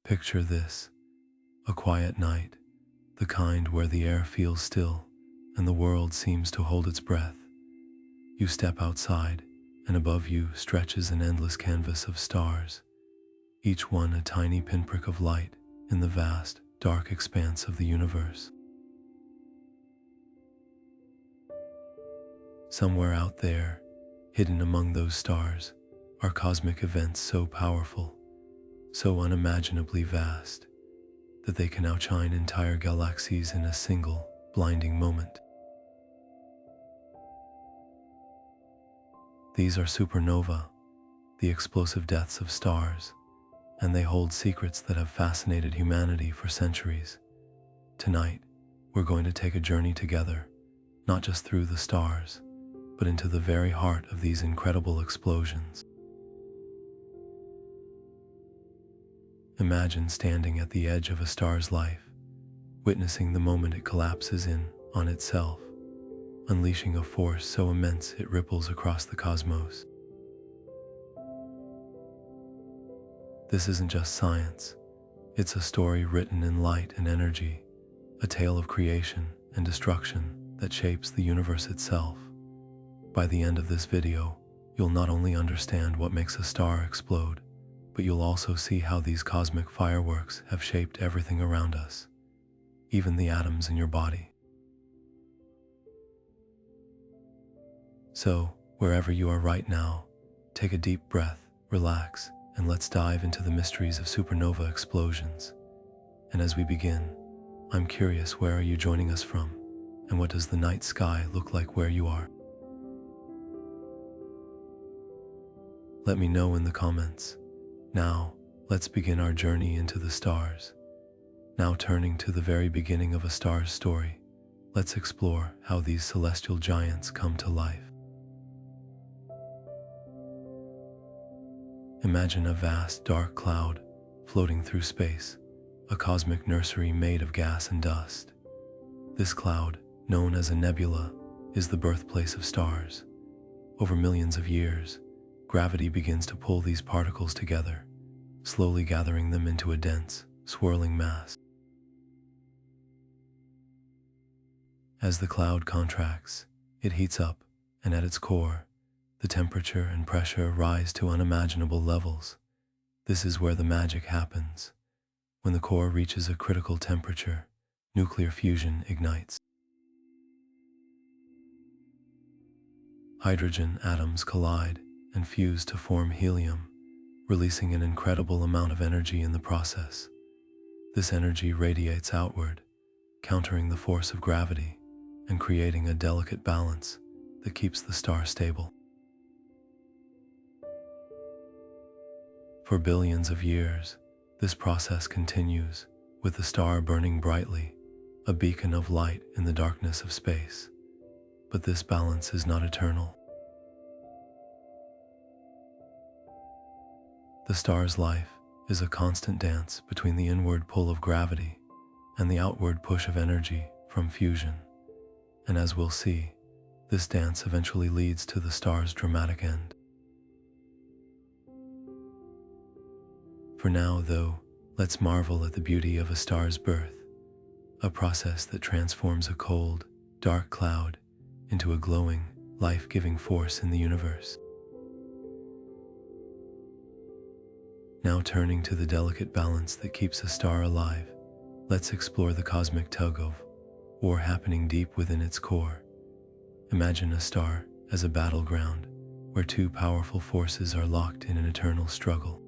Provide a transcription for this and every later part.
Picture this: a quiet night, the kind where the air feels still and the world seems to hold its breath. You step outside, and above you stretches an endless canvas of stars, each one a tiny pinprick of light in the vast, dark expanse of the universe. Somewhere out there, hidden among those stars, are cosmic events so powerful, so unimaginably vast, that they can outshine entire galaxies in a single, blinding moment. These are supernovae, the explosive deaths of stars, and they hold secrets that have fascinated humanity for centuries. Tonight, we're going to take a journey together, not just through the stars, but into the very heart of these incredible explosions. Imagine standing at the edge of a star's life, witnessing the moment it collapses in on itself, unleashing a force so immense it ripples across the cosmos. This isn't just science, it's a story written in light and energy, a tale of creation and destruction that shapes the universe itself. By the end of this video, you'll not only understand what makes a star explode, but you'll also see how these cosmic fireworks have shaped everything around us, even the atoms in your body. So, wherever you are right now, take a deep breath, relax, and let's dive into the mysteries of supernova explosions. And as we begin, I'm curious, where are you joining us from? And what does the night sky look like where you are? Let me know in the comments. Now, let's begin our journey into the stars. Now, turning to the very beginning of a star's story, let's explore how these celestial giants come to life. Imagine a vast dark cloud floating through space, a cosmic nursery made of gas and dust. This cloud, known as a nebula, is the birthplace of stars. Over millions of years, gravity begins to pull these particles together, slowly gathering them into a dense, swirling mass. As the cloud contracts, it heats up, and at its core, the temperature and pressure rise to unimaginable levels. This is where the magic happens. When the core reaches a critical temperature, nuclear fusion ignites. Hydrogen atoms collide and fuse to form helium, releasing an incredible amount of energy in the process. This energy radiates outward, countering the force of gravity and creating a delicate balance that keeps the star stable. For billions of years, this process continues, with the star burning brightly, a beacon of light in the darkness of space. But this balance is not eternal. The star's life is a constant dance between the inward pull of gravity and the outward push of energy from fusion. And as we'll see, this dance eventually leads to the star's dramatic end. For now, though, let's marvel at the beauty of a star's birth, a process that transforms a cold, dark cloud into a glowing, life-giving force in the universe. Now, turning to the delicate balance that keeps a star alive, let's explore the cosmic tug-of-war happening deep within its core. Imagine a star as a battleground where two powerful forces are locked in an eternal struggle.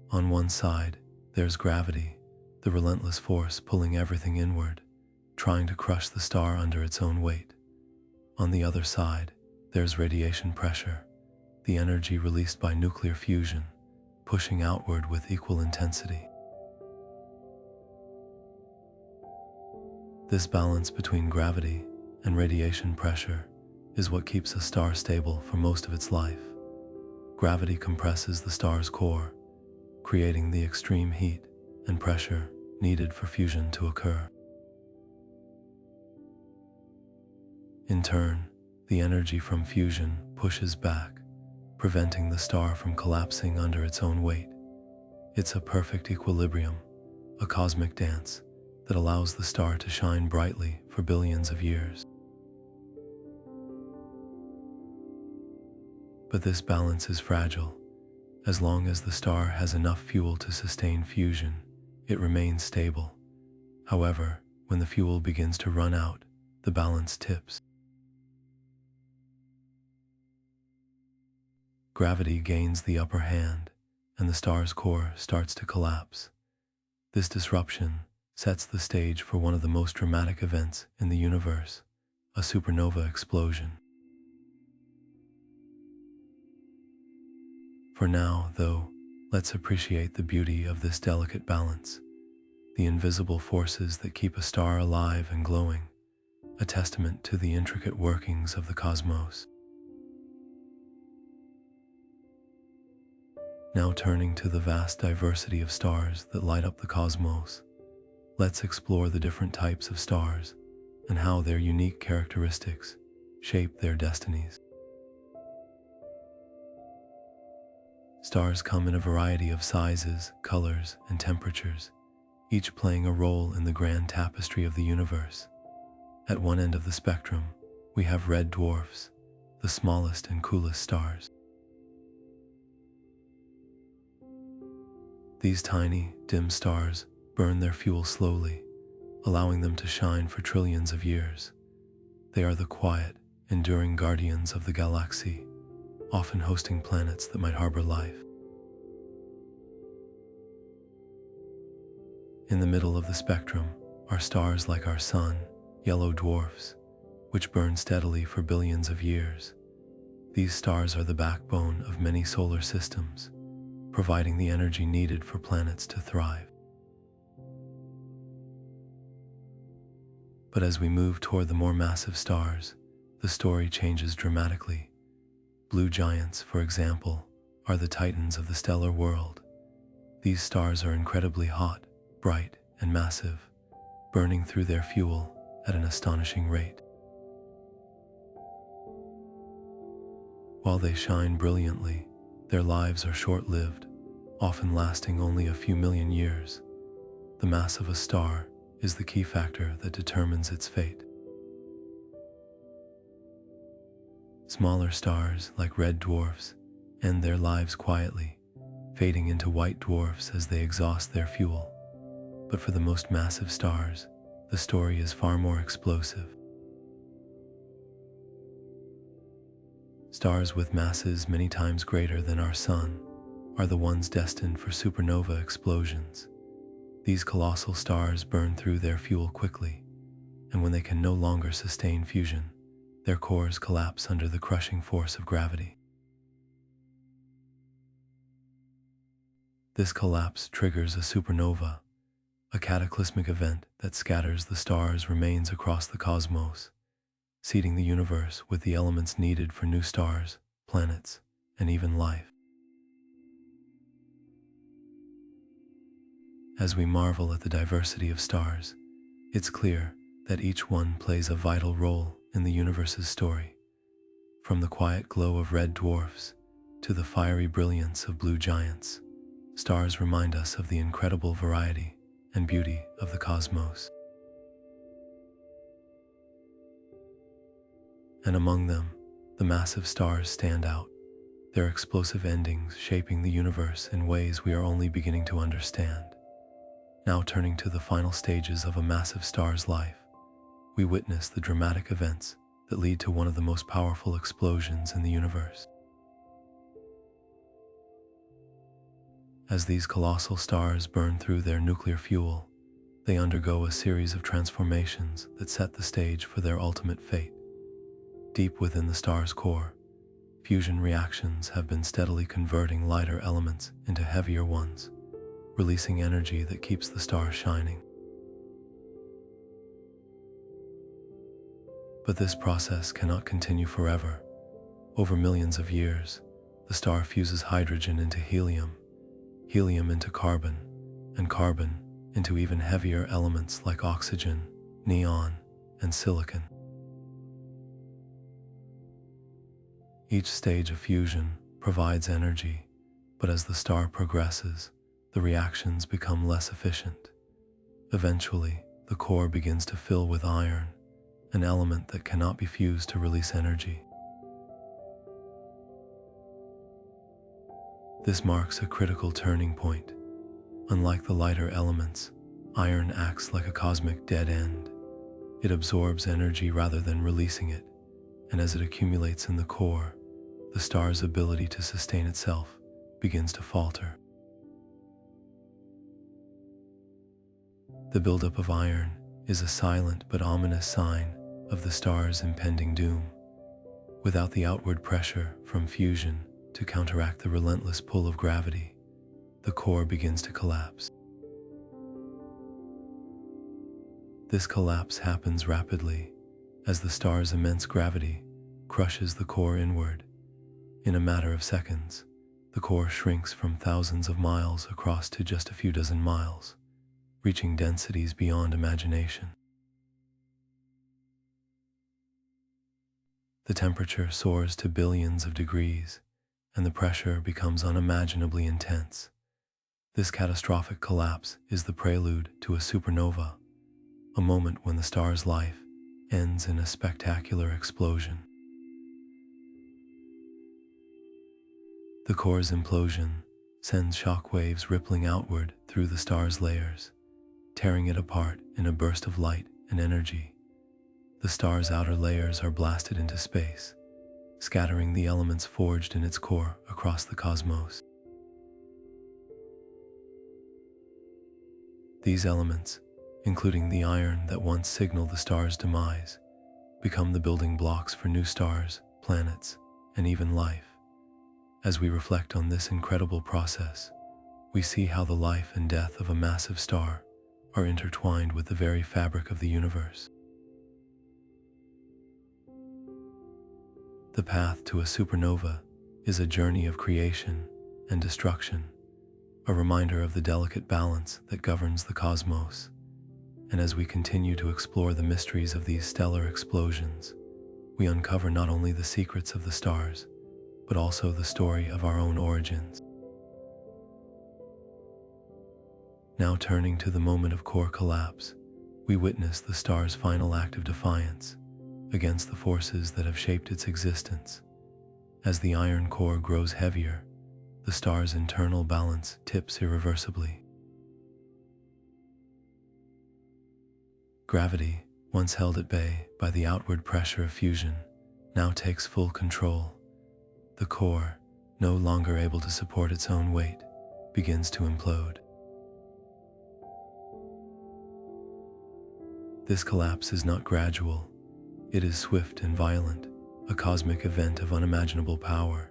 On one side, there's gravity, the relentless force pulling everything inward, trying to crush the star under its own weight. On the other side, there's radiation pressure, the energy released by nuclear fusion, pushing outward with equal intensity. This balance between gravity and radiation pressure is what keeps a star stable for most of its life. Gravity compresses the star's core, creating the extreme heat and pressure needed for fusion to occur. In turn, the energy from fusion pushes back, preventing the star from collapsing under its own weight. It's a perfect equilibrium, a cosmic dance that allows the star to shine brightly for billions of years. But this balance is fragile. As long as the star has enough fuel to sustain fusion, it remains stable. However, when the fuel begins to run out, the balance tips. Gravity gains the upper hand, and the star's core starts to collapse. This disruption sets the stage for one of the most dramatic events in the universe, a supernova explosion. For now, though, let's appreciate the beauty of this delicate balance, the invisible forces that keep a star alive and glowing, a testament to the intricate workings of the cosmos. Now turning to the vast diversity of stars that light up the cosmos, let's explore the different types of stars and how their unique characteristics shape their destinies. Stars come in a variety of sizes, colors, and temperatures, each playing a role in the grand tapestry of the universe. At one end of the spectrum, we have red dwarfs, the smallest and coolest stars. These tiny, dim stars burn their fuel slowly, allowing them to shine for trillions of years. They are the quiet, enduring guardians of the galaxy, often hosting planets that might harbor life. In the middle of the spectrum are stars like our Sun, yellow dwarfs, which burn steadily for billions of years. These stars are the backbone of many solar systems, providing the energy needed for planets to thrive. But as we move toward the more massive stars, the story changes dramatically. Blue giants, for example, are the titans of the stellar world. These stars are incredibly hot, bright, and massive, burning through their fuel at an astonishing rate. While they shine brilliantly, their lives are short-lived, often lasting only a few million years. The mass of a star is the key factor that determines its fate. Smaller stars, like red dwarfs, end their lives quietly, fading into white dwarfs as they exhaust their fuel. But for the most massive stars, the story is far more explosive. Stars with masses many times greater than our Sun are the ones destined for supernova explosions. These colossal stars burn through their fuel quickly, and when they can no longer sustain fusion, their cores collapse under the crushing force of gravity. This collapse triggers a supernova, a cataclysmic event that scatters the star's remains across the cosmos, seeding the universe with the elements needed for new stars, planets, and even life. As we marvel at the diversity of stars, it's clear that each one plays a vital role in the universe's story. From the quiet glow of red dwarfs to the fiery brilliance of blue giants, stars remind us of the incredible variety and beauty of the cosmos. And among them, the massive stars stand out, their explosive endings shaping the universe in ways we are only beginning to understand. Now turning to the final stages of a massive star's life, we witness the dramatic events that lead to one of the most powerful explosions in the universe. As these colossal stars burn through their nuclear fuel, they undergo a series of transformations that set the stage for their ultimate fate. Deep within the star's core, fusion reactions have been steadily converting lighter elements into heavier ones, releasing energy that keeps the star shining. But this process cannot continue forever. Over millions of years, the star fuses hydrogen into helium, helium into carbon, and carbon into even heavier elements like oxygen, neon, and silicon. Each stage of fusion provides energy, but as the star progresses, the reactions become less efficient. Eventually, the core begins to fill with iron, an element that cannot be fused to release energy. This marks a critical turning point. Unlike the lighter elements, iron acts like a cosmic dead end. It absorbs energy rather than releasing it, and as it accumulates in the core, the star's ability to sustain itself begins to falter. The buildup of iron is a silent but ominous sign of the star's impending doom. Without the outward pressure from fusion to counteract the relentless pull of gravity, the core begins to collapse. This collapse happens rapidly as the star's immense gravity crushes the core inward. In a matter of seconds, the core shrinks from thousands of miles across to just a few dozen miles, reaching densities beyond imagination. The temperature soars to billions of degrees, and the pressure becomes unimaginably intense. This catastrophic collapse is the prelude to a supernova, a moment when the star's life ends in a spectacular explosion. The core's implosion sends shockwaves rippling outward through the star's layers, tearing it apart in a burst of light and energy. The star's outer layers are blasted into space, scattering the elements forged in its core across the cosmos. These elements, including the iron that once signaled the star's demise, become the building blocks for new stars, planets, and even life. As we reflect on this incredible process, we see how the life and death of a massive star are intertwined with the very fabric of the universe. The path to a supernova is a journey of creation and destruction, a reminder of the delicate balance that governs the cosmos. And as we continue to explore the mysteries of these stellar explosions, we uncover not only the secrets of the stars, but also the story of our own origins. Now turning to the moment of core collapse, we witness the star's final act of defiance against the forces that have shaped its existence. As the iron core grows heavier, the star's internal balance tips irreversibly. Gravity, once held at bay by the outward pressure of fusion, now takes full control. The core, no longer able to support its own weight, begins to implode. This collapse is not gradual. It is swift and violent, a cosmic event of unimaginable power.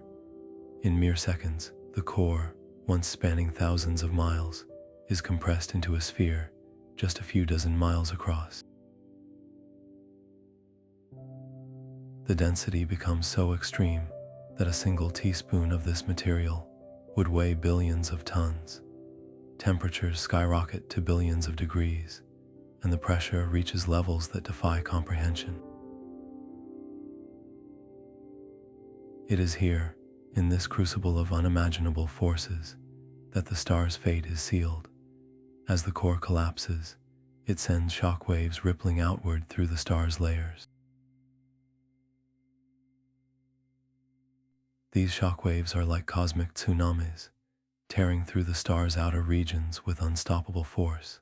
In mere seconds, the core, once spanning thousands of miles, is compressed into a sphere just a few dozen miles across. The density becomes so extreme that a single teaspoon of this material would weigh billions of tons. Temperatures skyrocket to billions of degrees, and the pressure reaches levels that defy comprehension. It is here, in this crucible of unimaginable forces, that the star's fate is sealed. As the core collapses, it sends shockwaves rippling outward through the star's layers. These shockwaves are like cosmic tsunamis, tearing through the star's outer regions with unstoppable force.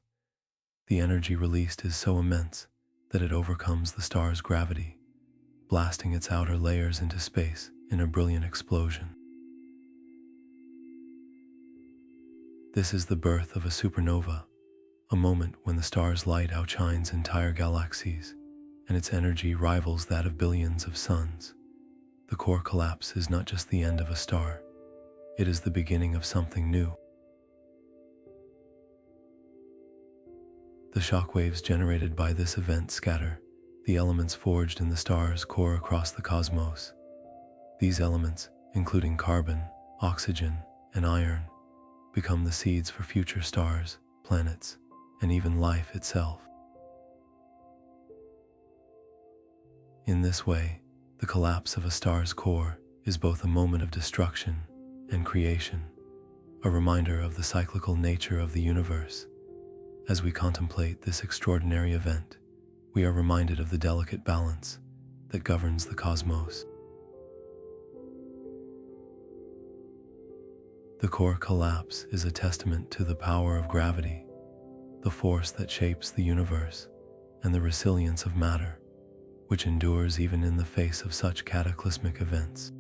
The energy released is so immense that it overcomes the star's gravity, blasting its outer layers into space in a brilliant explosion. This is the birth of a supernova, a moment when the star's light outshines entire galaxies, and its energy rivals that of billions of suns. The core collapse is not just the end of a star, it is the beginning of something new. The shockwaves generated by this event scatter the elements forged in the star's core across the cosmos. These elements, including carbon, oxygen, and iron, become the seeds for future stars, planets, and even life itself. In this way, the collapse of a star's core is both a moment of destruction and creation, a reminder of the cyclical nature of the universe. As we contemplate this extraordinary event, we are reminded of the delicate balance that governs the cosmos. The core collapse is a testament to the power of gravity, the force that shapes the universe, and the resilience of matter, which endures even in the face of such cataclysmic events.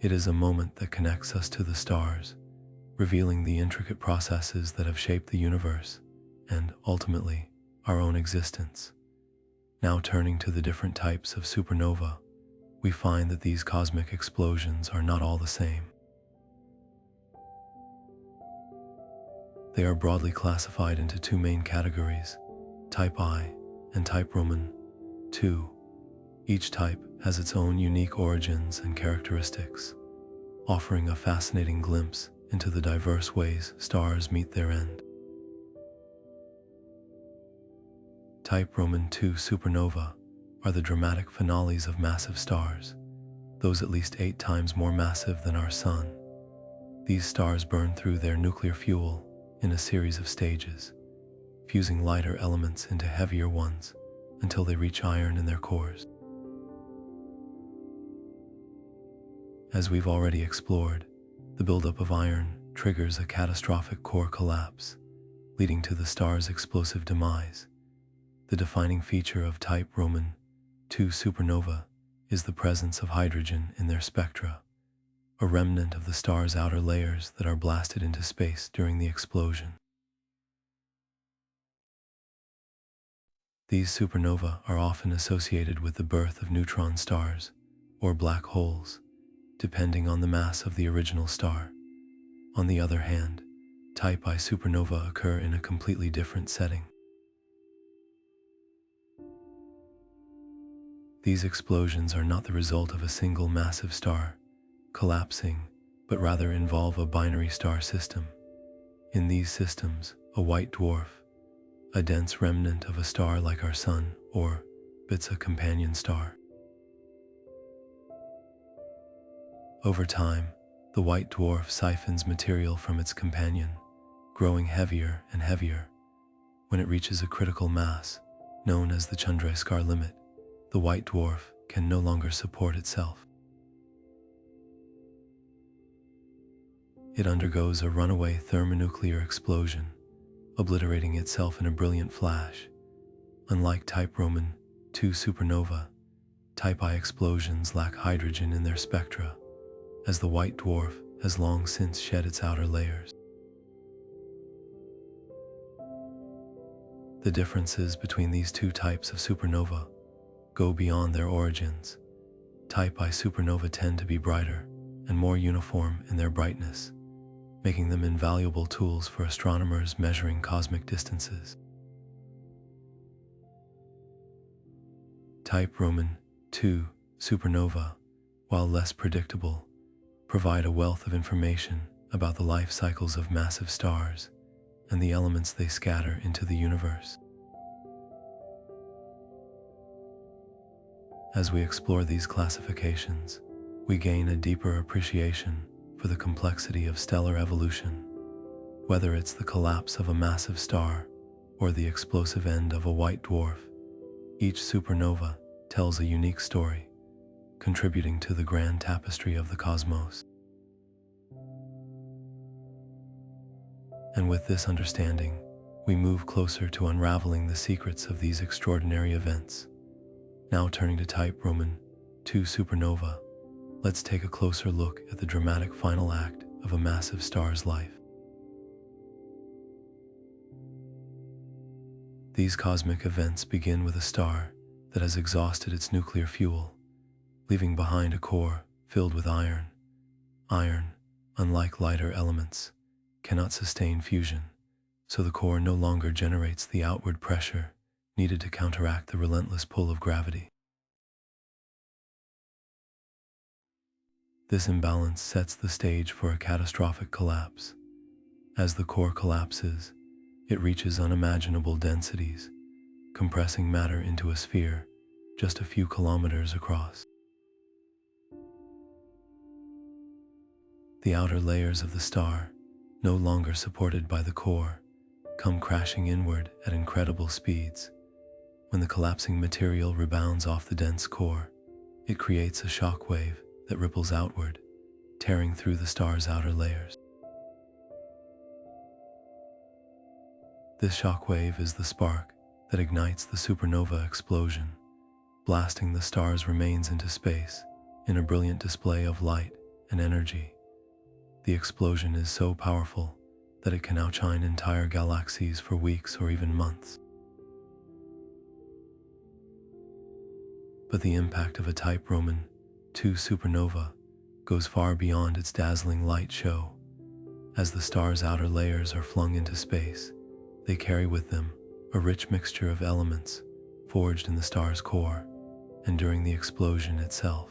It is a moment that connects us to the stars, revealing the intricate processes that have shaped the universe and, ultimately, our own existence. Now turning to the different types of supernova, we find that these cosmic explosions are not all the same. They are broadly classified into two main categories, Type I and Type Roman II. Each type has its own unique origins and characteristics, offering a fascinating glimpse into the diverse ways stars meet their end. Type Roman II supernova are the dramatic finales of massive stars, those at least 8 times more massive than our Sun. These stars burn through their nuclear fuel in a series of stages, fusing lighter elements into heavier ones until they reach iron in their cores. As we've already explored, the buildup of iron triggers a catastrophic core collapse, leading to the star's explosive demise. The defining feature of Type Roman II supernova is the presence of hydrogen in their spectra, a remnant of the star's outer layers that are blasted into space during the explosion. These supernova are often associated with the birth of neutron stars, or black holes, depending on the mass of the original star. On the other hand, Type I supernova occur in a completely different setting. These explosions are not the result of a single massive star collapsing, but rather involve a binary star system. In these systems, a white dwarf, a dense remnant of a star like our Sun, orbits a companion star. Over time, the white dwarf siphons material from its companion, growing heavier and heavier. When it reaches a critical mass, known as the Chandrasekhar limit, the white dwarf can no longer support itself. It undergoes a runaway thermonuclear explosion, obliterating itself in a brilliant flash. Unlike Type Roman II supernova, Type I explosions lack hydrogen in their spectra, as the white dwarf has long since shed its outer layers. The differences between these two types of supernova go beyond their origins. Type I supernova tend to be brighter and more uniform in their brightness, making them invaluable tools for astronomers measuring cosmic distances. Type Roman II supernova, while less predictable, provide a wealth of information about the life cycles of massive stars and the elements they scatter into the universe. As we explore these classifications, we gain a deeper appreciation for the complexity of stellar evolution. Whether it's the collapse of a massive star or the explosive end of a white dwarf, each supernova tells a unique story, contributing to the grand tapestry of the cosmos. And with this understanding, we move closer to unraveling the secrets of these extraordinary events. Now turning to Type Roman II supernova, let's take a closer look at the dramatic final act of a massive star's life. These cosmic events begin with a star that has exhausted its nuclear fuel, leaving behind a core filled with iron. Iron, unlike lighter elements, cannot sustain fusion, so the core no longer generates the outward pressure needed to counteract the relentless pull of gravity. This imbalance sets the stage for a catastrophic collapse. As the core collapses, it reaches unimaginable densities, compressing matter into a sphere just a few kilometers across. The outer layers of the star, no longer supported by the core, come crashing inward at incredible speeds. When the collapsing material rebounds off the dense core, it creates a shockwave that ripples outward, tearing through the star's outer layers. This shockwave is the spark that ignites the supernova explosion, blasting the star's remains into space in a brilliant display of light and energy. The explosion is so powerful that it can outshine entire galaxies for weeks or even months. But the impact of a Type Roman II supernova goes far beyond its dazzling light show. As the star's outer layers are flung into space, they carry with them a rich mixture of elements forged in the star's core and during the explosion itself.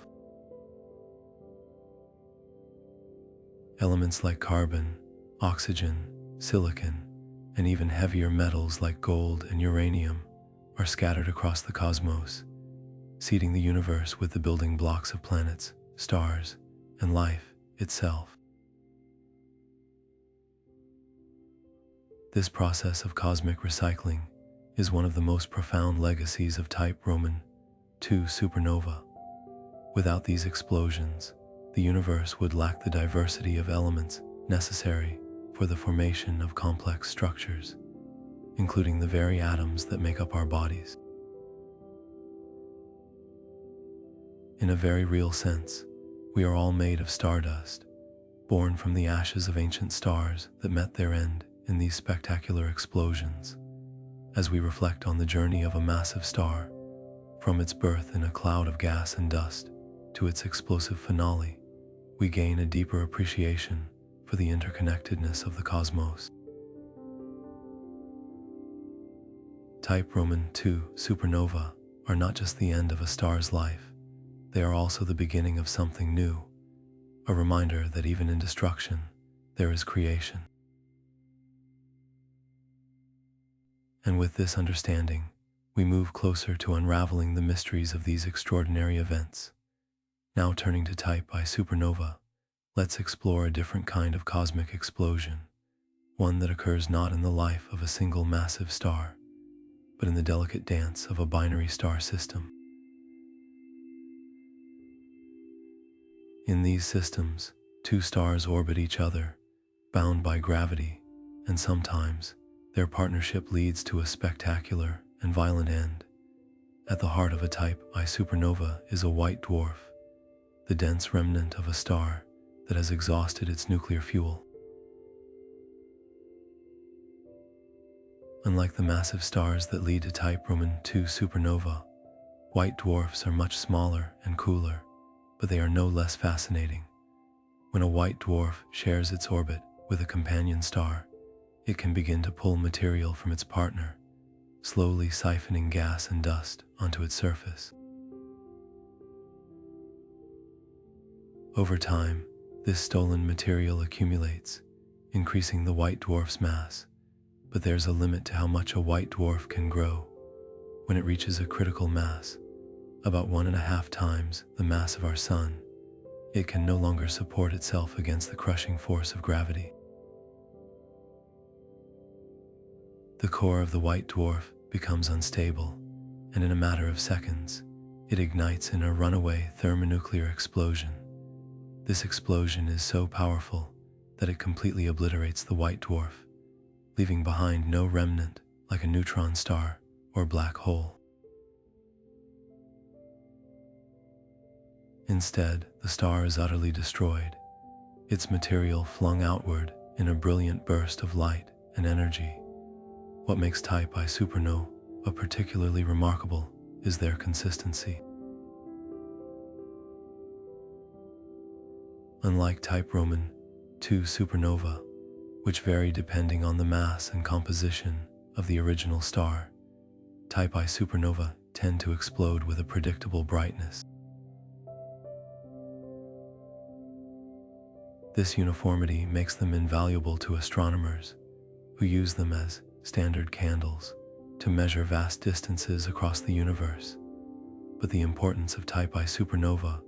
Elements like carbon, oxygen, silicon, and even heavier metals like gold and uranium are scattered across the cosmos, seeding the universe with the building blocks of planets, stars, and life itself. This process of cosmic recycling is one of the most profound legacies of Type Roman II supernova. Without these explosions, the universe would lack the diversity of elements necessary for the formation of complex structures, including the very atoms that make up our bodies. In a very real sense, we are all made of stardust, born from the ashes of ancient stars that met their end in these spectacular explosions. As we reflect on the journey of a massive star, from its birth in a cloud of gas and dust to its explosive finale, we gain a deeper appreciation for the interconnectedness of the cosmos. Type Roman II supernova are not just the end of a star's life, they are also the beginning of something new, a reminder that even in destruction, there is creation. And with this understanding, we move closer to unraveling the mysteries of these extraordinary events. Now turning to Type I supernova, let's explore a different kind of cosmic explosion, one that occurs not in the life of a single massive star, but in the delicate dance of a binary star system. In these systems, two stars orbit each other, bound by gravity, and sometimes their partnership leads to a spectacular and violent end. At the heart of a Type I supernova is a white dwarf, the dense remnant of a star that has exhausted its nuclear fuel. Unlike the massive stars that lead to Type Roman II supernova, white dwarfs are much smaller and cooler, but they are no less fascinating. When a white dwarf shares its orbit with a companion star, it can begin to pull material from its partner, slowly siphoning gas and dust onto its surface. Over time, this stolen material accumulates, increasing the white dwarf's mass, but there's a limit to how much a white dwarf can grow. When it reaches a critical mass, about 1.5 times the mass of our Sun, it can no longer support itself against the crushing force of gravity. The core of the white dwarf becomes unstable, and in a matter of seconds, it ignites in a runaway thermonuclear explosion. This explosion is so powerful that it completely obliterates the white dwarf, leaving behind no remnant like a neutron star or black hole. Instead, the star is utterly destroyed, its material flung outward in a brilliant burst of light and energy. What makes Type I supernova particularly remarkable is their consistency. Unlike Type Roman II supernova, which vary depending on the mass and composition of the original star, Type I supernova tend to explode with a predictable brightness. This uniformity makes them invaluable to astronomers, who use them as standard candles to measure vast distances across the universe. But the importance of Type I supernova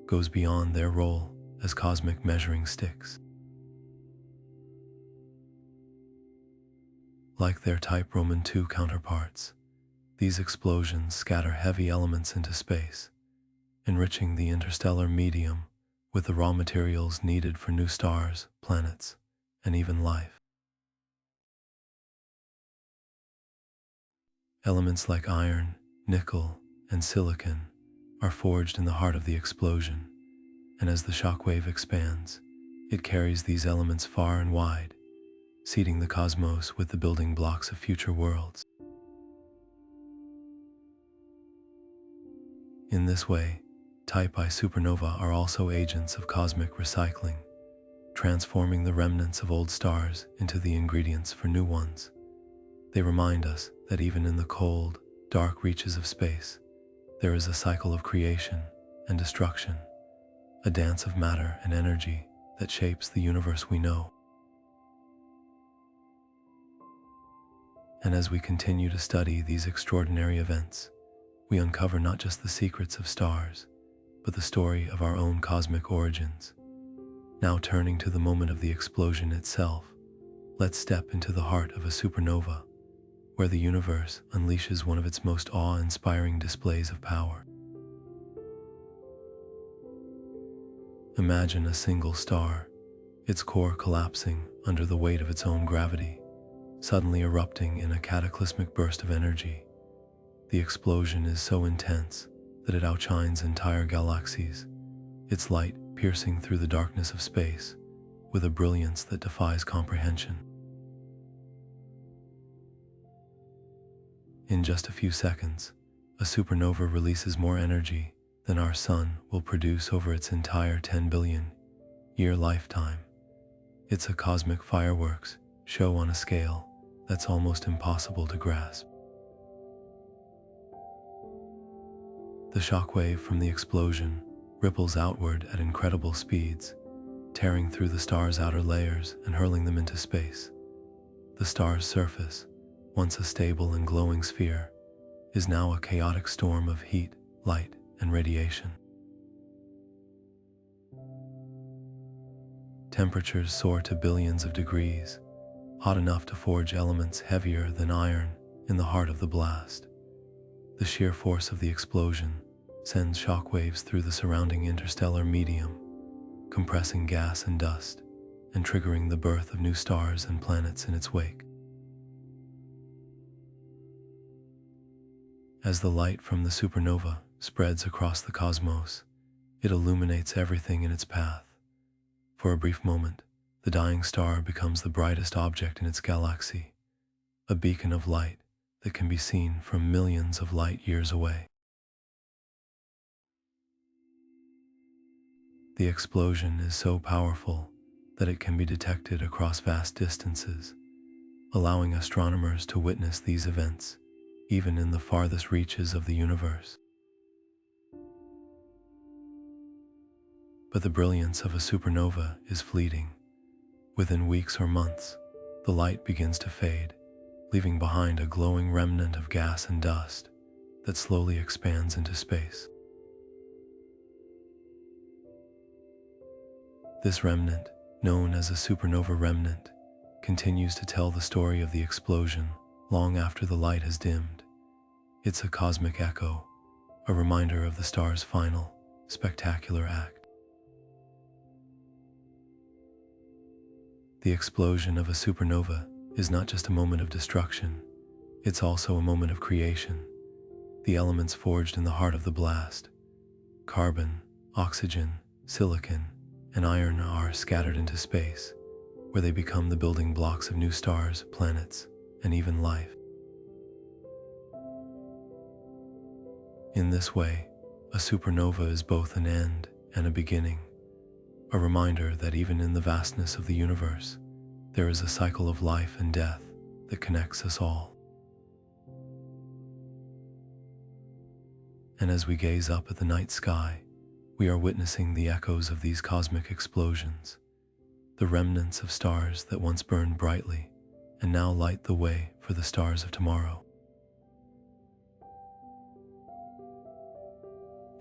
goes beyond their role as cosmic measuring sticks. Like their Type Roman II counterparts, these explosions scatter heavy elements into space, enriching the interstellar medium with the raw materials needed for new stars, planets, and even life. Elements like iron, nickel, and silicon are forged in the heart of the explosion, and as the shockwave expands, it carries these elements far and wide, seeding the cosmos with the building blocks of future worlds. In this way, Type I supernova are also agents of cosmic recycling, transforming the remnants of old stars into the ingredients for new ones. They remind us that even in the cold, dark reaches of space, there is a cycle of creation and destruction, a dance of matter and energy that shapes the universe we know. And as we continue to study these extraordinary events, we uncover not just the secrets of stars, but the story of our own cosmic origins. Now turning to the moment of the explosion itself, let's step into the heart of a supernova, where the universe unleashes one of its most awe-inspiring displays of power. Imagine a single star, its core collapsing under the weight of its own gravity, suddenly erupting in a cataclysmic burst of energy. The explosion is so intense that it outshines entire galaxies, its light piercing through the darkness of space with a brilliance that defies comprehension. In just a few seconds, a supernova releases more energy than our sun will produce over its entire 10 billion year lifetime. It's a cosmic fireworks show on a scale that's almost impossible to grasp. The shockwave from the explosion ripples outward at incredible speeds, tearing through the star's outer layers and hurling them into space. The star's surface, once a stable and glowing sphere, is now a chaotic storm of heat, light, and radiation. Temperatures soar to billions of degrees, hot enough to forge elements heavier than iron in the heart of the blast. The sheer force of the explosion sends shockwaves through the surrounding interstellar medium, compressing gas and dust, and triggering the birth of new stars and planets in its wake. As the light from the supernova spreads across the cosmos, it illuminates everything in its path. For a brief moment, the dying star becomes the brightest object in its galaxy, a beacon of light that can be seen from millions of light years away. The explosion is so powerful that it can be detected across vast distances, allowing astronomers to witness these events even in the farthest reaches of the universe. But the brilliance of a supernova is fleeting. Within weeks or months, the light begins to fade, leaving behind a glowing remnant of gas and dust that slowly expands into space. This remnant, known as a supernova remnant, continues to tell the story of the explosion long after the light has dimmed. It's a cosmic echo, a reminder of the star's final, spectacular act. The explosion of a supernova is not just a moment of destruction, it's also a moment of creation. The elements forged in the heart of the blast, carbon, oxygen, silicon, and iron, are scattered into space, where they become the building blocks of new stars, planets, and even life. In this way, a supernova is both an end and a beginning, a reminder that even in the vastness of the universe, there is a cycle of life and death that connects us all. And as we gaze up at the night sky, we are witnessing the echoes of these cosmic explosions, the remnants of stars that once burned brightly and now light the way for the stars of tomorrow.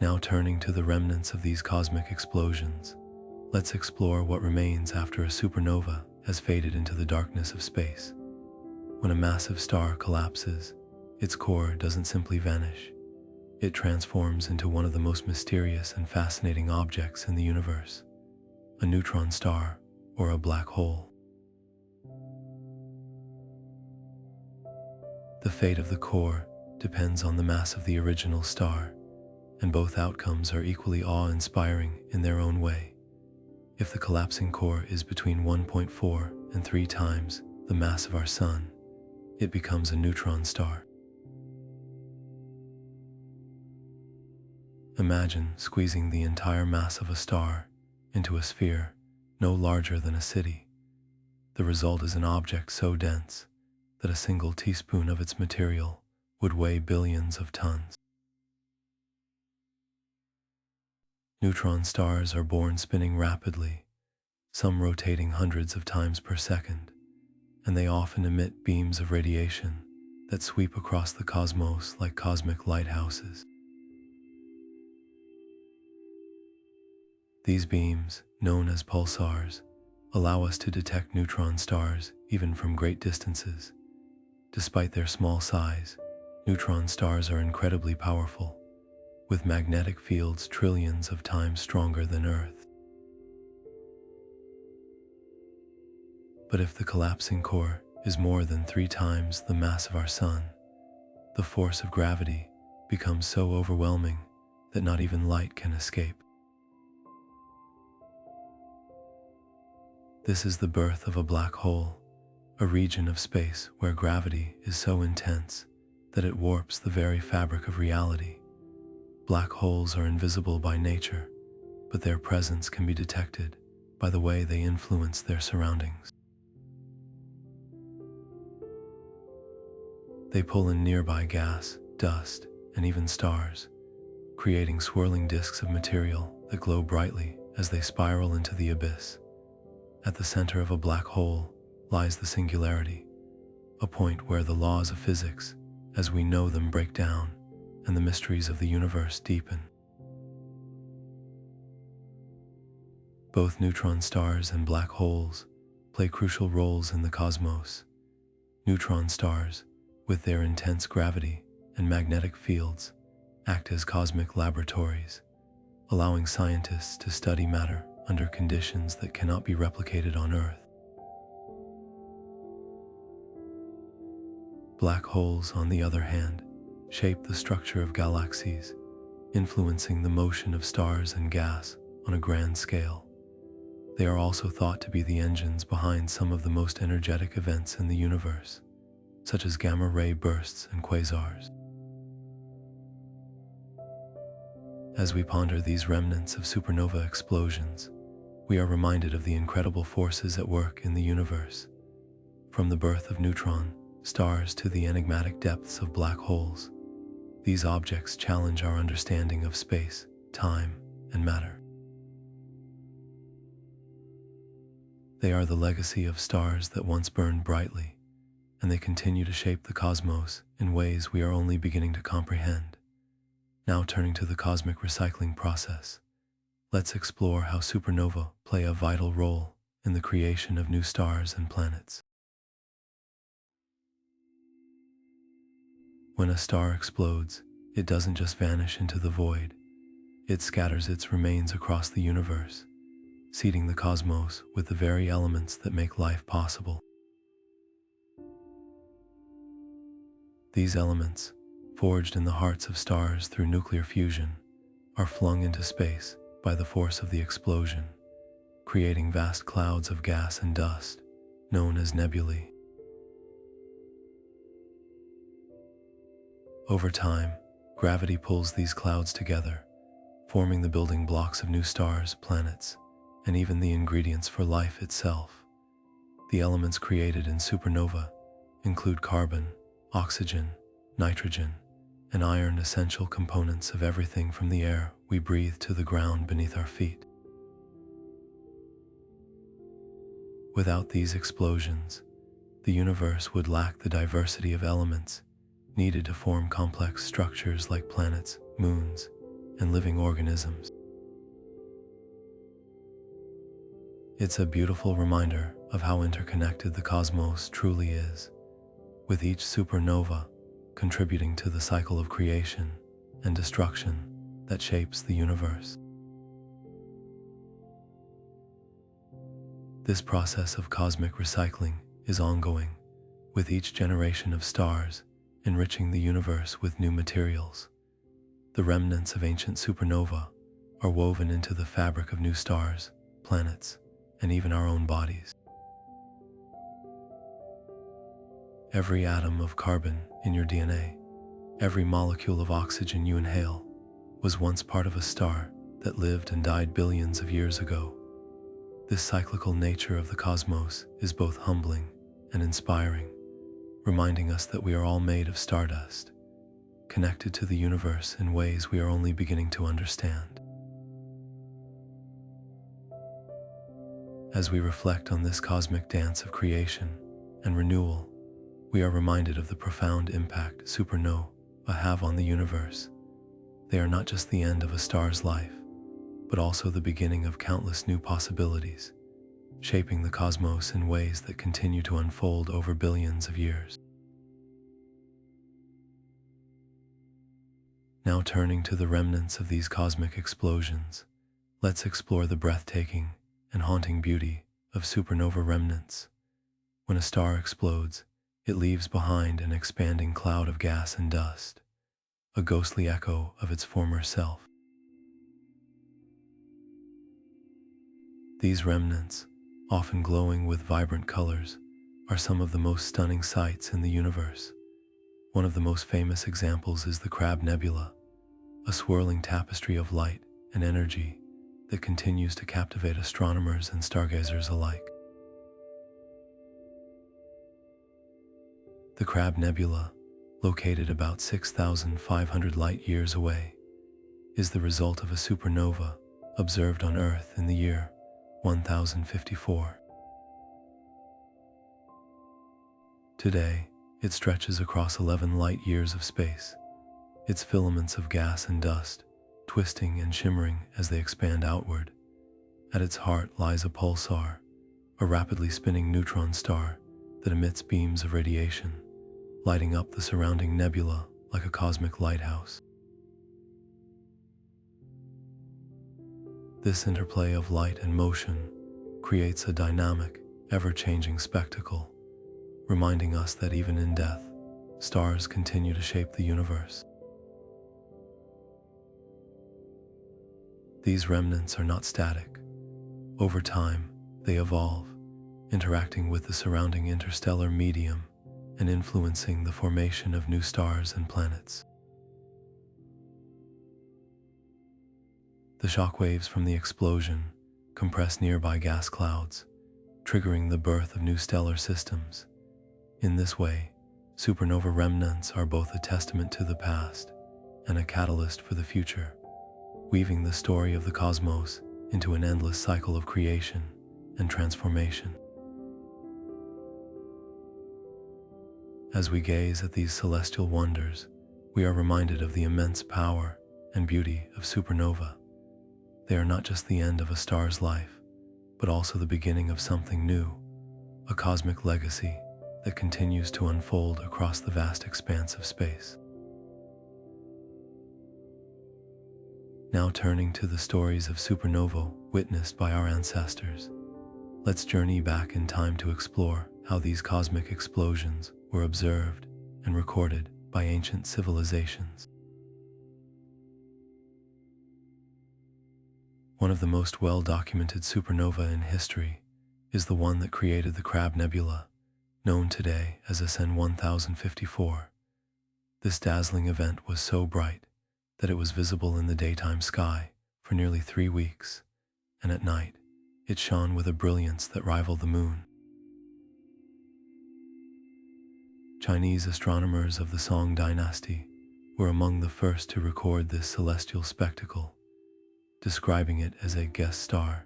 Now turning to the remnants of these cosmic explosions, let's explore what remains after a supernova has faded into the darkness of space. When a massive star collapses, its core doesn't simply vanish. It transforms into one of the most mysterious and fascinating objects in the universe, a neutron star or a black hole. The fate of the core depends on the mass of the original star, and both outcomes are equally awe-inspiring in their own way. If the collapsing core is between 1.4 and 3 times the mass of our Sun, it becomes a neutron star. Imagine squeezing the entire mass of a star into a sphere no larger than a city. The result is an object so dense that a single teaspoon of its material would weigh billions of tons. Neutron stars are born spinning rapidly, some rotating hundreds of times per second, and they often emit beams of radiation that sweep across the cosmos like cosmic lighthouses. These beams, known as pulsars, allow us to detect neutron stars even from great distances. Despite their small size, neutron stars are incredibly powerful, with magnetic fields trillions of times stronger than Earth. But if the collapsing core is more than 3 times the mass of our Sun, the force of gravity becomes so overwhelming that not even light can escape. This is the birth of a black hole, a region of space where gravity is so intense that it warps the very fabric of reality. Black holes are invisible by nature, but their presence can be detected by the way they influence their surroundings. They pull in nearby gas, dust, and even stars, creating swirling disks of material that glow brightly as they spiral into the abyss. At the center of a black hole lies the singularity, a point where the laws of physics, as we know them, break down and the mysteries of the universe deepen. Both neutron stars and black holes play crucial roles in the cosmos. Neutron stars, with their intense gravity and magnetic fields, act as cosmic laboratories, allowing scientists to study matter under conditions that cannot be replicated on Earth. Black holes, on the other hand, shape the structure of galaxies, influencing the motion of stars and gas on a grand scale. They are also thought to be the engines behind some of the most energetic events in the universe, such as gamma-ray bursts and quasars. As we ponder these remnants of supernova explosions, we are reminded of the incredible forces at work in the universe. From the birth of neutron stars to the enigmatic depths of black holes, these objects challenge our understanding of space, time, and matter. They are the legacy of stars that once burned brightly, and they continue to shape the cosmos in ways we are only beginning to comprehend. Now turning to the cosmic recycling process, let's explore how supernovae play a vital role in the creation of new stars and planets. When a star explodes, it doesn't just vanish into the void. It scatters its remains across the universe, seeding the cosmos with the very elements that make life possible. These elements, forged in the hearts of stars through nuclear fusion, are flung into space by the force of the explosion, creating vast clouds of gas and dust, known as nebulae. Over time, gravity pulls these clouds together, forming the building blocks of new stars, planets, and even the ingredients for life itself. The elements created in supernova include carbon, oxygen, nitrogen, and iron, essential components of everything from the air we breathe to the ground beneath our feet. Without these explosions, the universe would lack the diversity of elements needed to form complex structures like planets, moons, and living organisms. It's a beautiful reminder of how interconnected the cosmos truly is, with each supernova contributing to the cycle of creation and destruction that shapes the universe. This process of cosmic recycling is ongoing, with each generation of stars enriching the universe with new materials. The remnants of ancient supernova are woven into the fabric of new stars, planets, and even our own bodies. Every atom of carbon in your DNA, every molecule of oxygen you inhale, was once part of a star that lived and died billions of years ago. This cyclical nature of the cosmos is both humbling and inspiring, reminding us that we are all made of stardust, connected to the universe in ways we are only beginning to understand. As we reflect on this cosmic dance of creation and renewal, we are reminded of the profound impact supernovae have on the universe. They are not just the end of a star's life, but also the beginning of countless new possibilities, shaping the cosmos in ways that continue to unfold over billions of years. Now turning to the remnants of these cosmic explosions, let's explore the breathtaking and haunting beauty of supernova remnants. When a star explodes, it leaves behind an expanding cloud of gas and dust, a ghostly echo of its former self. These remnants, often glowing with vibrant colors, are some of the most stunning sights in the universe. One of the most famous examples is the Crab Nebula, a swirling tapestry of light and energy that continues to captivate astronomers and stargazers alike. The Crab Nebula, located about 6,500 light-years away, is the result of a supernova observed on Earth in the year 1054. Today, it stretches across 11 light-years of space, its filaments of gas and dust twisting and shimmering as they expand outward. At its heart lies a pulsar, a rapidly spinning neutron star that emits beams of radiation, lighting up the surrounding nebula like a cosmic lighthouse. This interplay of light and motion creates a dynamic, ever-changing spectacle, reminding us that even in death, stars continue to shape the universe. These remnants are not static. Over time, they evolve, interacting with the surrounding interstellar medium and influencing the formation of new stars and planets. The shockwaves from the explosion compress nearby gas clouds, triggering the birth of new stellar systems. In this way, supernova remnants are both a testament to the past and a catalyst for the future, weaving the story of the cosmos into an endless cycle of creation and transformation. As we gaze at these celestial wonders, we are reminded of the immense power and beauty of supernova. They are not just the end of a star's life, but also the beginning of something new, a cosmic legacy that continues to unfold across the vast expanse of space. Now turning to the stories of supernova witnessed by our ancestors, let's journey back in time to explore how these cosmic explosions were observed and recorded by ancient civilizations. One of the most well-documented supernova in history is the one that created the Crab Nebula, known today as SN 1054. This dazzling event was so bright that it was visible in the daytime sky for nearly 3 weeks, and at night, it shone with a brilliance that rivaled the moon. Chinese astronomers of the Song dynasty were among the first to record this celestial spectacle, describing it as a guest star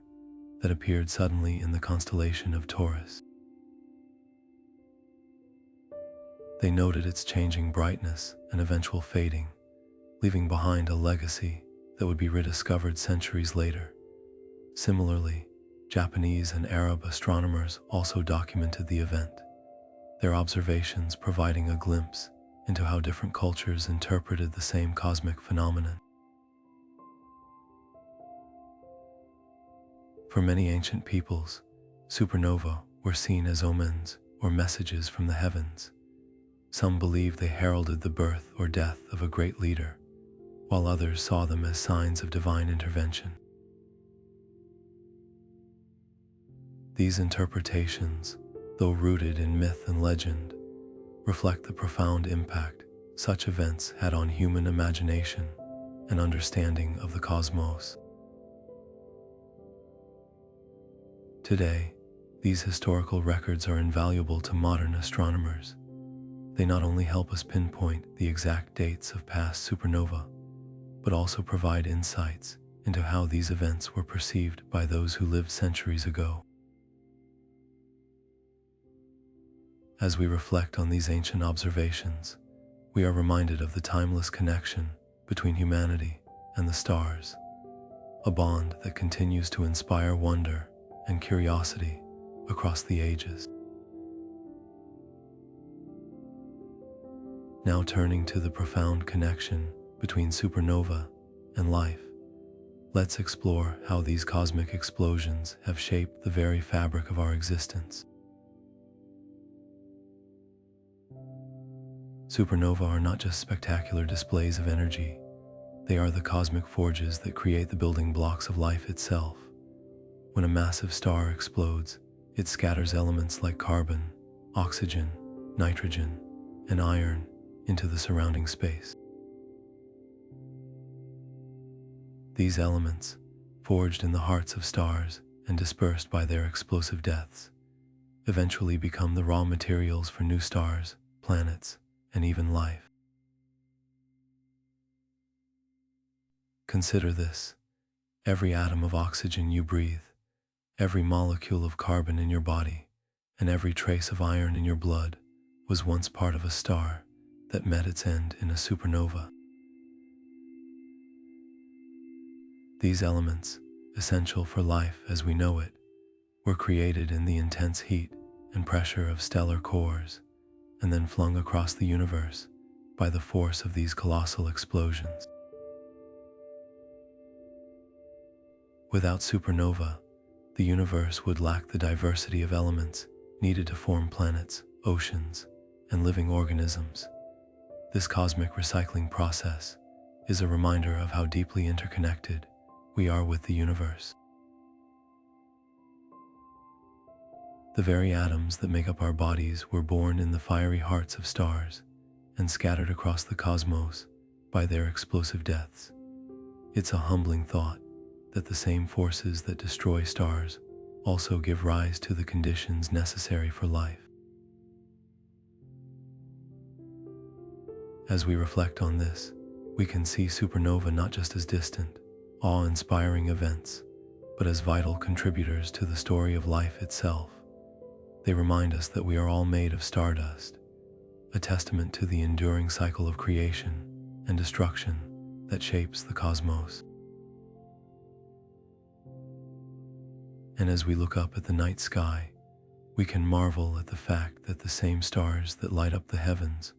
that appeared suddenly in the constellation of Taurus. They noted its changing brightness and eventual fading, leaving behind a legacy that would be rediscovered centuries later. Similarly, Japanese and Arab astronomers also documented the event, their observations providing a glimpse into how different cultures interpreted the same cosmic phenomenon. For many ancient peoples, supernovae were seen as omens or messages from the heavens. Some believed they heralded the birth or death of a great leader, while others saw them as signs of divine intervention. These interpretations, though rooted in myth and legend, reflect the profound impact such events had on human imagination and understanding of the cosmos. Today, these historical records are invaluable to modern astronomers. They not only help us pinpoint the exact dates of past supernovae, but also provide insights into how these events were perceived by those who lived centuries ago. As we reflect on these ancient observations, we are reminded of the timeless connection between humanity and the stars, a bond that continues to inspire wonder and curiosity across the ages. Now turning to the profound connection between supernova and life, let's explore how these cosmic explosions have shaped the very fabric of our existence. Supernovae are not just spectacular displays of energy, they are the cosmic forges that create the building blocks of life itself. When a massive star explodes, it scatters elements like carbon, oxygen, nitrogen, and iron into the surrounding space. These elements, forged in the hearts of stars and dispersed by their explosive deaths, eventually become the raw materials for new stars, planets, and even life. Consider this: every atom of oxygen you breathe, every molecule of carbon in your body, and every trace of iron in your blood was once part of a star that met its end in a supernova. These elements, essential for life as we know it, were created in the intense heat and pressure of stellar cores, and then flung across the universe by the force of these colossal explosions. Without supernova, the universe would lack the diversity of elements needed to form planets, oceans, and living organisms. This cosmic recycling process is a reminder of how deeply interconnected we are with the universe. The very atoms that make up our bodies were born in the fiery hearts of stars and scattered across the cosmos by their explosive deaths. It's a humbling thought that the same forces that destroy stars also give rise to the conditions necessary for life. As we reflect on this, we can see supernova not just as distant, awe-inspiring events, but as vital contributors to the story of life itself. They remind us that we are all made of stardust, a testament to the enduring cycle of creation and destruction that shapes the cosmos. And as we look up at the night sky, we can marvel at the fact that the same stars that light up the heavens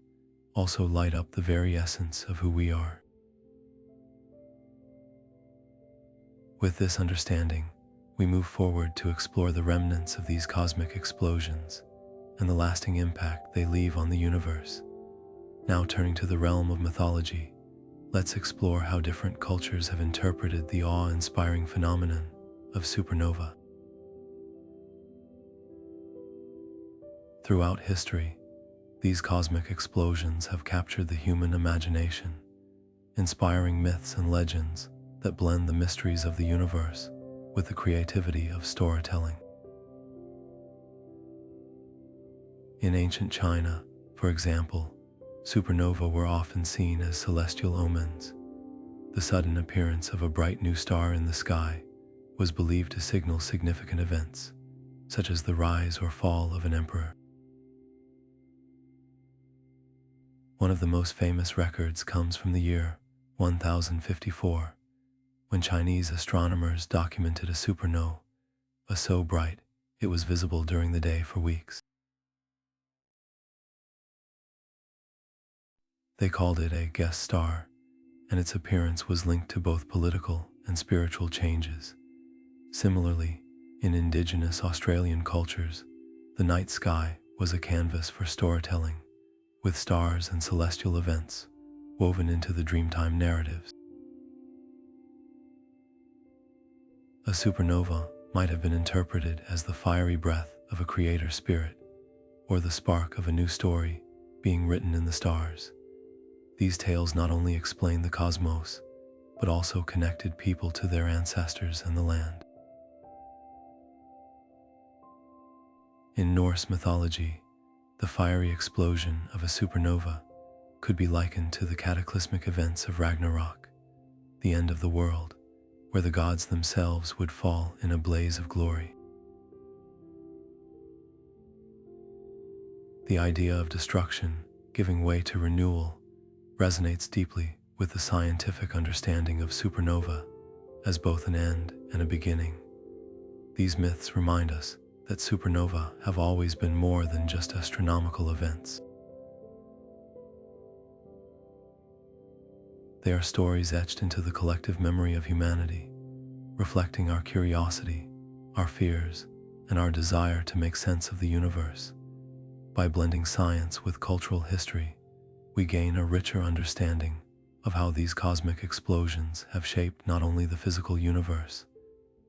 also light up the very essence of who we are. With this understanding, we move forward to explore the remnants of these cosmic explosions and the lasting impact they leave on the universe. Now turning to the realm of mythology, let's explore how different cultures have interpreted the awe-inspiring phenomenon of supernova. Throughout history, these cosmic explosions have captured the human imagination, inspiring myths and legends that blend the mysteries of the universe with the creativity of storytelling. In ancient China, for example, supernovae were often seen as celestial omens. The sudden appearance of a bright new star in the sky was believed to signal significant events, such as the rise or fall of an emperor. One of the most famous records comes from the year 1054, when Chinese astronomers documented a supernova so bright it was visible during the day for weeks. They called it a guest star, and its appearance was linked to both political and spiritual changes. Similarly, in indigenous Australian cultures, the night sky was a canvas for storytelling, with stars and celestial events woven into the Dreamtime narratives. A supernova might have been interpreted as the fiery breath of a creator spirit, or the spark of a new story being written in the stars. These tales not only explained the cosmos, but also connected people to their ancestors and the land. In Norse mythology, the fiery explosion of a supernova could be likened to the cataclysmic events of Ragnarok, the end of the world, where the gods themselves would fall in a blaze of glory. The idea of destruction giving way to renewal resonates deeply with the scientific understanding of supernova as both an end and a beginning. These myths remind us that supernova have always been more than just astronomical events. They are stories etched into the collective memory of humanity, reflecting our curiosity, our fears, and our desire to make sense of the universe. By blending science with cultural history, we gain a richer understanding of how these cosmic explosions have shaped not only the physical universe,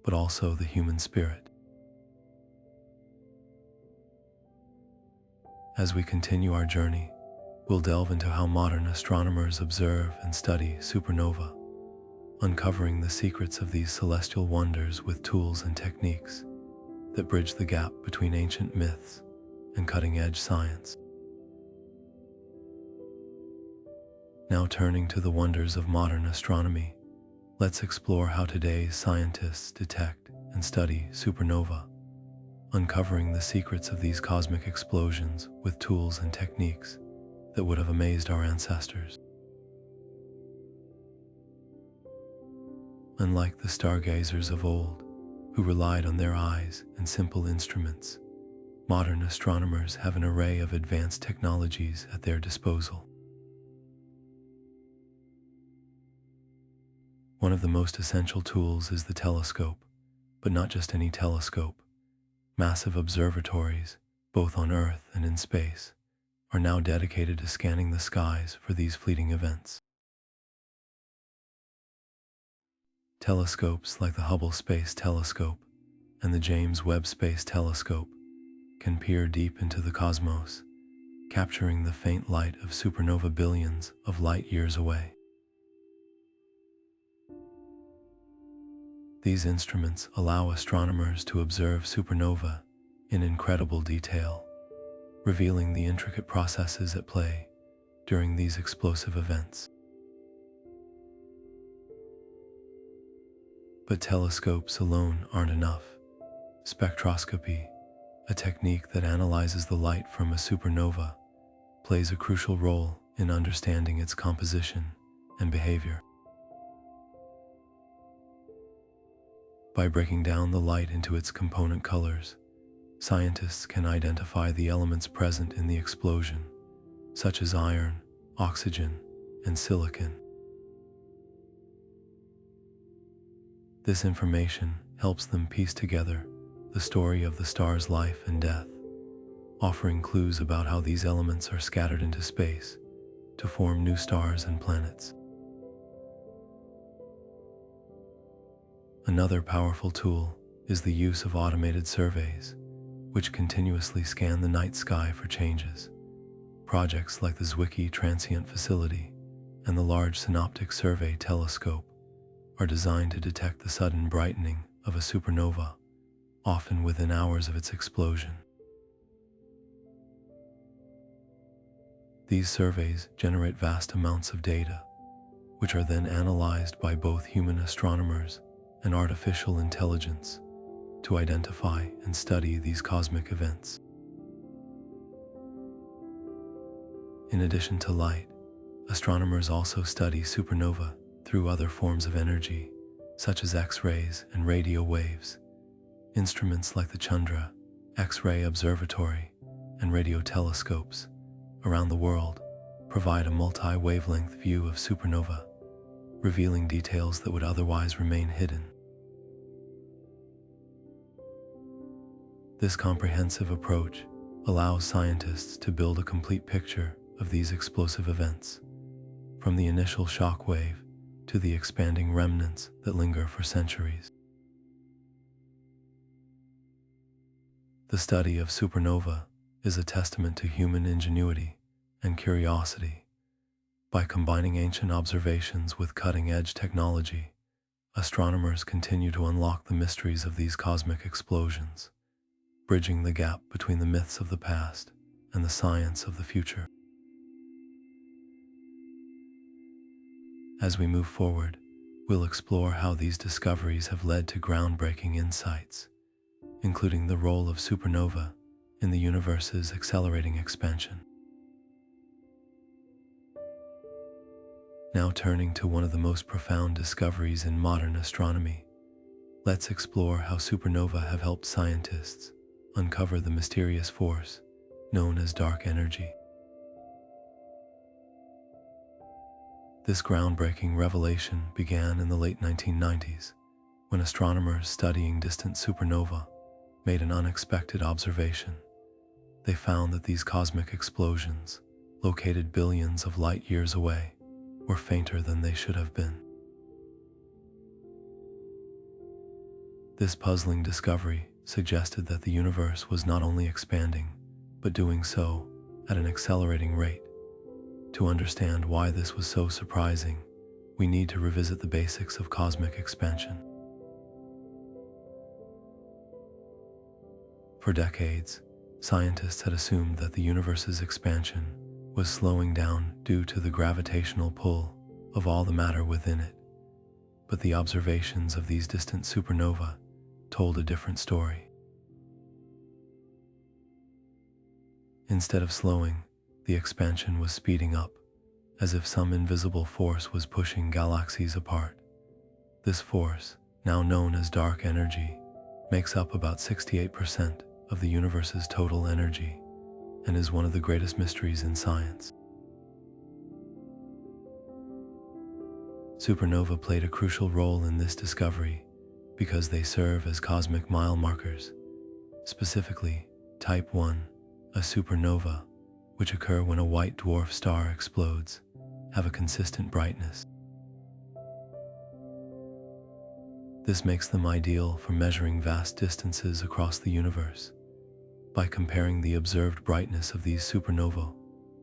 but also the human spirit. As we continue our journey, we'll delve into how modern astronomers observe and study supernova, uncovering the secrets of these celestial wonders with tools and techniques that bridge the gap between ancient myths and cutting-edge science. Now turning to the wonders of modern astronomy, let's explore how today's scientists detect and study supernova, uncovering the secrets of these cosmic explosions with tools and techniques that would have amazed our ancestors. Unlike the stargazers of old, who relied on their eyes and simple instruments, modern astronomers have an array of advanced technologies at their disposal. One of the most essential tools is the telescope, but not just any telescope. Massive observatories, both on Earth and in space, are now dedicated to scanning the skies for these fleeting events. Telescopes like the Hubble Space Telescope and the James Webb Space Telescope can peer deep into the cosmos, capturing the faint light of supernova billions of light years away. These instruments allow astronomers to observe supernova in incredible detail, revealing the intricate processes at play during these explosive events. But telescopes alone aren't enough. Spectroscopy, a technique that analyzes the light from a supernova, plays a crucial role in understanding its composition and behavior. By breaking down the light into its component colors, scientists can identify the elements present in the explosion, such as iron, oxygen, and silicon. This information helps them piece together the story of the star's life and death, offering clues about how these elements are scattered into space to form new stars and planets. Another powerful tool is the use of automated surveys, which continuously scan the night sky for changes. Projects like the Zwicky Transient Facility and the Large Synoptic Survey Telescope are designed to detect the sudden brightening of a supernova, often within hours of its explosion. These surveys generate vast amounts of data, which are then analyzed by both human astronomers and artificial intelligence to identify and study these cosmic events. In addition to light, astronomers also study supernova through other forms of energy, such as X-rays and radio waves. Instruments like the Chandra, X-ray Observatory, and radio telescopes around the world provide a multi-wavelength view of supernova, revealing details that would otherwise remain hidden. This comprehensive approach allows scientists to build a complete picture of these explosive events, from the initial shockwave to the expanding remnants that linger for centuries. The study of supernova is a testament to human ingenuity and curiosity. By combining ancient observations with cutting-edge technology, astronomers continue to unlock the mysteries of these cosmic explosions, bridging the gap between the myths of the past and the science of the future. As we move forward, we'll explore how these discoveries have led to groundbreaking insights, including the role of supernova in the universe's accelerating expansion. Now turning to one of the most profound discoveries in modern astronomy, let's explore how supernova have helped scientists uncover the mysterious force known as dark energy. This groundbreaking revelation began in the late 1990s, when astronomers studying distant supernova made an unexpected observation. They found that these cosmic explosions, located billions of light years away, were fainter than they should have been. This puzzling discovery suggested that the universe was not only expanding, but doing so at an accelerating rate. To understand why this was so surprising, we need to revisit the basics of cosmic expansion. For decades, scientists had assumed that the universe's expansion was slowing down due to the gravitational pull of all the matter within it. But the observations of these distant supernova told a different story. Instead of slowing, the expansion was speeding up, as if some invisible force was pushing galaxies apart. This force, now known as dark energy, makes up about 68% of the universe's total energy and is one of the greatest mysteries in science. Supernova played a crucial role in this discovery because they serve as cosmic mile markers. Specifically, Type 1, a supernova, which occur when a white dwarf star explodes, have a consistent brightness. This makes them ideal for measuring vast distances across the universe. By comparing the observed brightness of these supernovae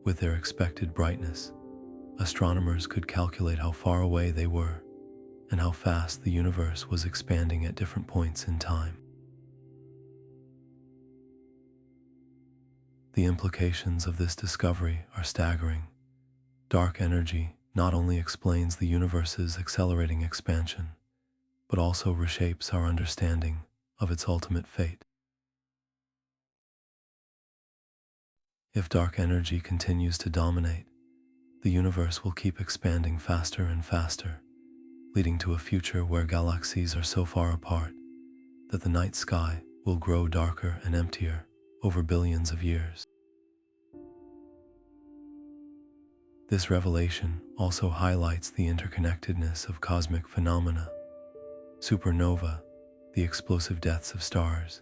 with their expected brightness, astronomers could calculate how far away they were and how fast the universe was expanding at different points in time. The implications of this discovery are staggering. Dark energy not only explains the universe's accelerating expansion, but also reshapes our understanding of its ultimate fate. If dark energy continues to dominate, the universe will keep expanding faster and faster, leading to a future where galaxies are so far apart that the night sky will grow darker and emptier over billions of years. This revelation also highlights the interconnectedness of cosmic phenomena. Supernova, the explosive deaths of stars,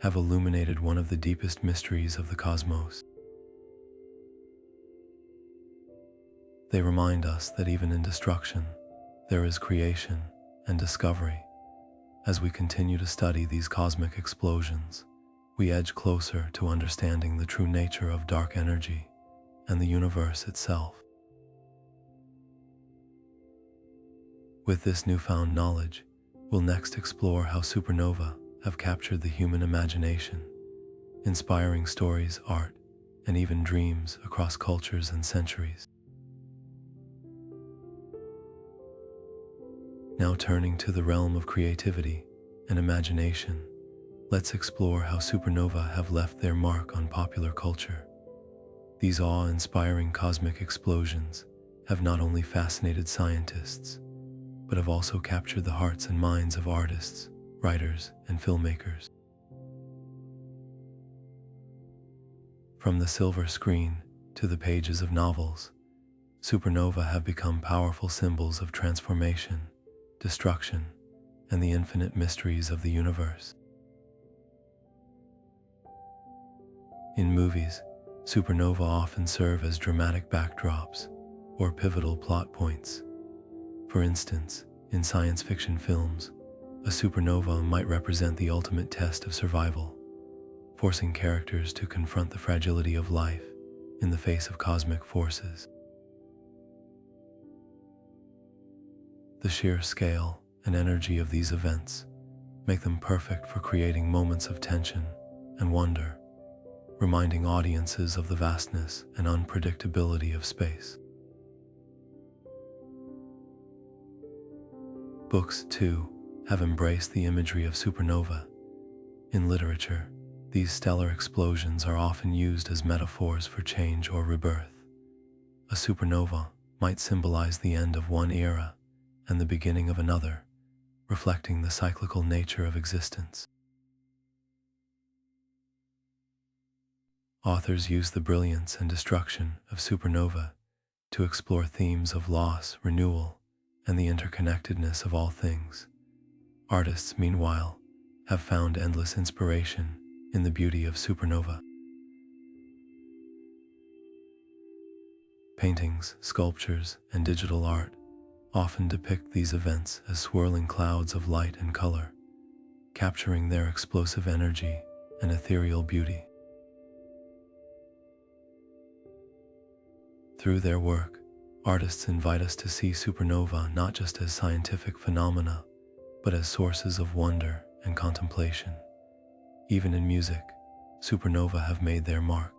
have illuminated one of the deepest mysteries of the cosmos. They remind us that even in destruction, there is creation and discovery. As we continue to study these cosmic explosions, we edge closer to understanding the true nature of dark energy and the universe itself. With this newfound knowledge, we'll next explore how supernova have captured the human imagination, inspiring stories, art, and even dreams across cultures and centuries. Now turning to the realm of creativity and imagination, let's explore how supernova have left their mark on popular culture. These awe-inspiring cosmic explosions have not only fascinated scientists, but have also captured the hearts and minds of artists, writers, and filmmakers. From the silver screen to the pages of novels, supernovae have become powerful symbols of transformation, destruction, and the infinite mysteries of the universe. In movies, supernovae often serve as dramatic backdrops or pivotal plot points. For instance, in science fiction films, a supernova might represent the ultimate test of survival, forcing characters to confront the fragility of life in the face of cosmic forces. The sheer scale and energy of these events make them perfect for creating moments of tension and wonder, reminding audiences of the vastness and unpredictability of space. Books, too, have embraced the imagery of supernovae. In literature, these stellar explosions are often used as metaphors for change or rebirth. A supernova might symbolize the end of one era and the beginning of another, reflecting the cyclical nature of existence. Authors use the brilliance and destruction of supernovae to explore themes of loss, renewal, and the interconnectedness of all things. Artists, meanwhile, have found endless inspiration in the beauty of supernovae. Paintings, sculptures, and digital art often depict these events as swirling clouds of light and color, capturing their explosive energy and ethereal beauty. Through their work, artists invite us to see supernovae not just as scientific phenomena, but as sources of wonder and contemplation. Even in music, supernovae have made their mark.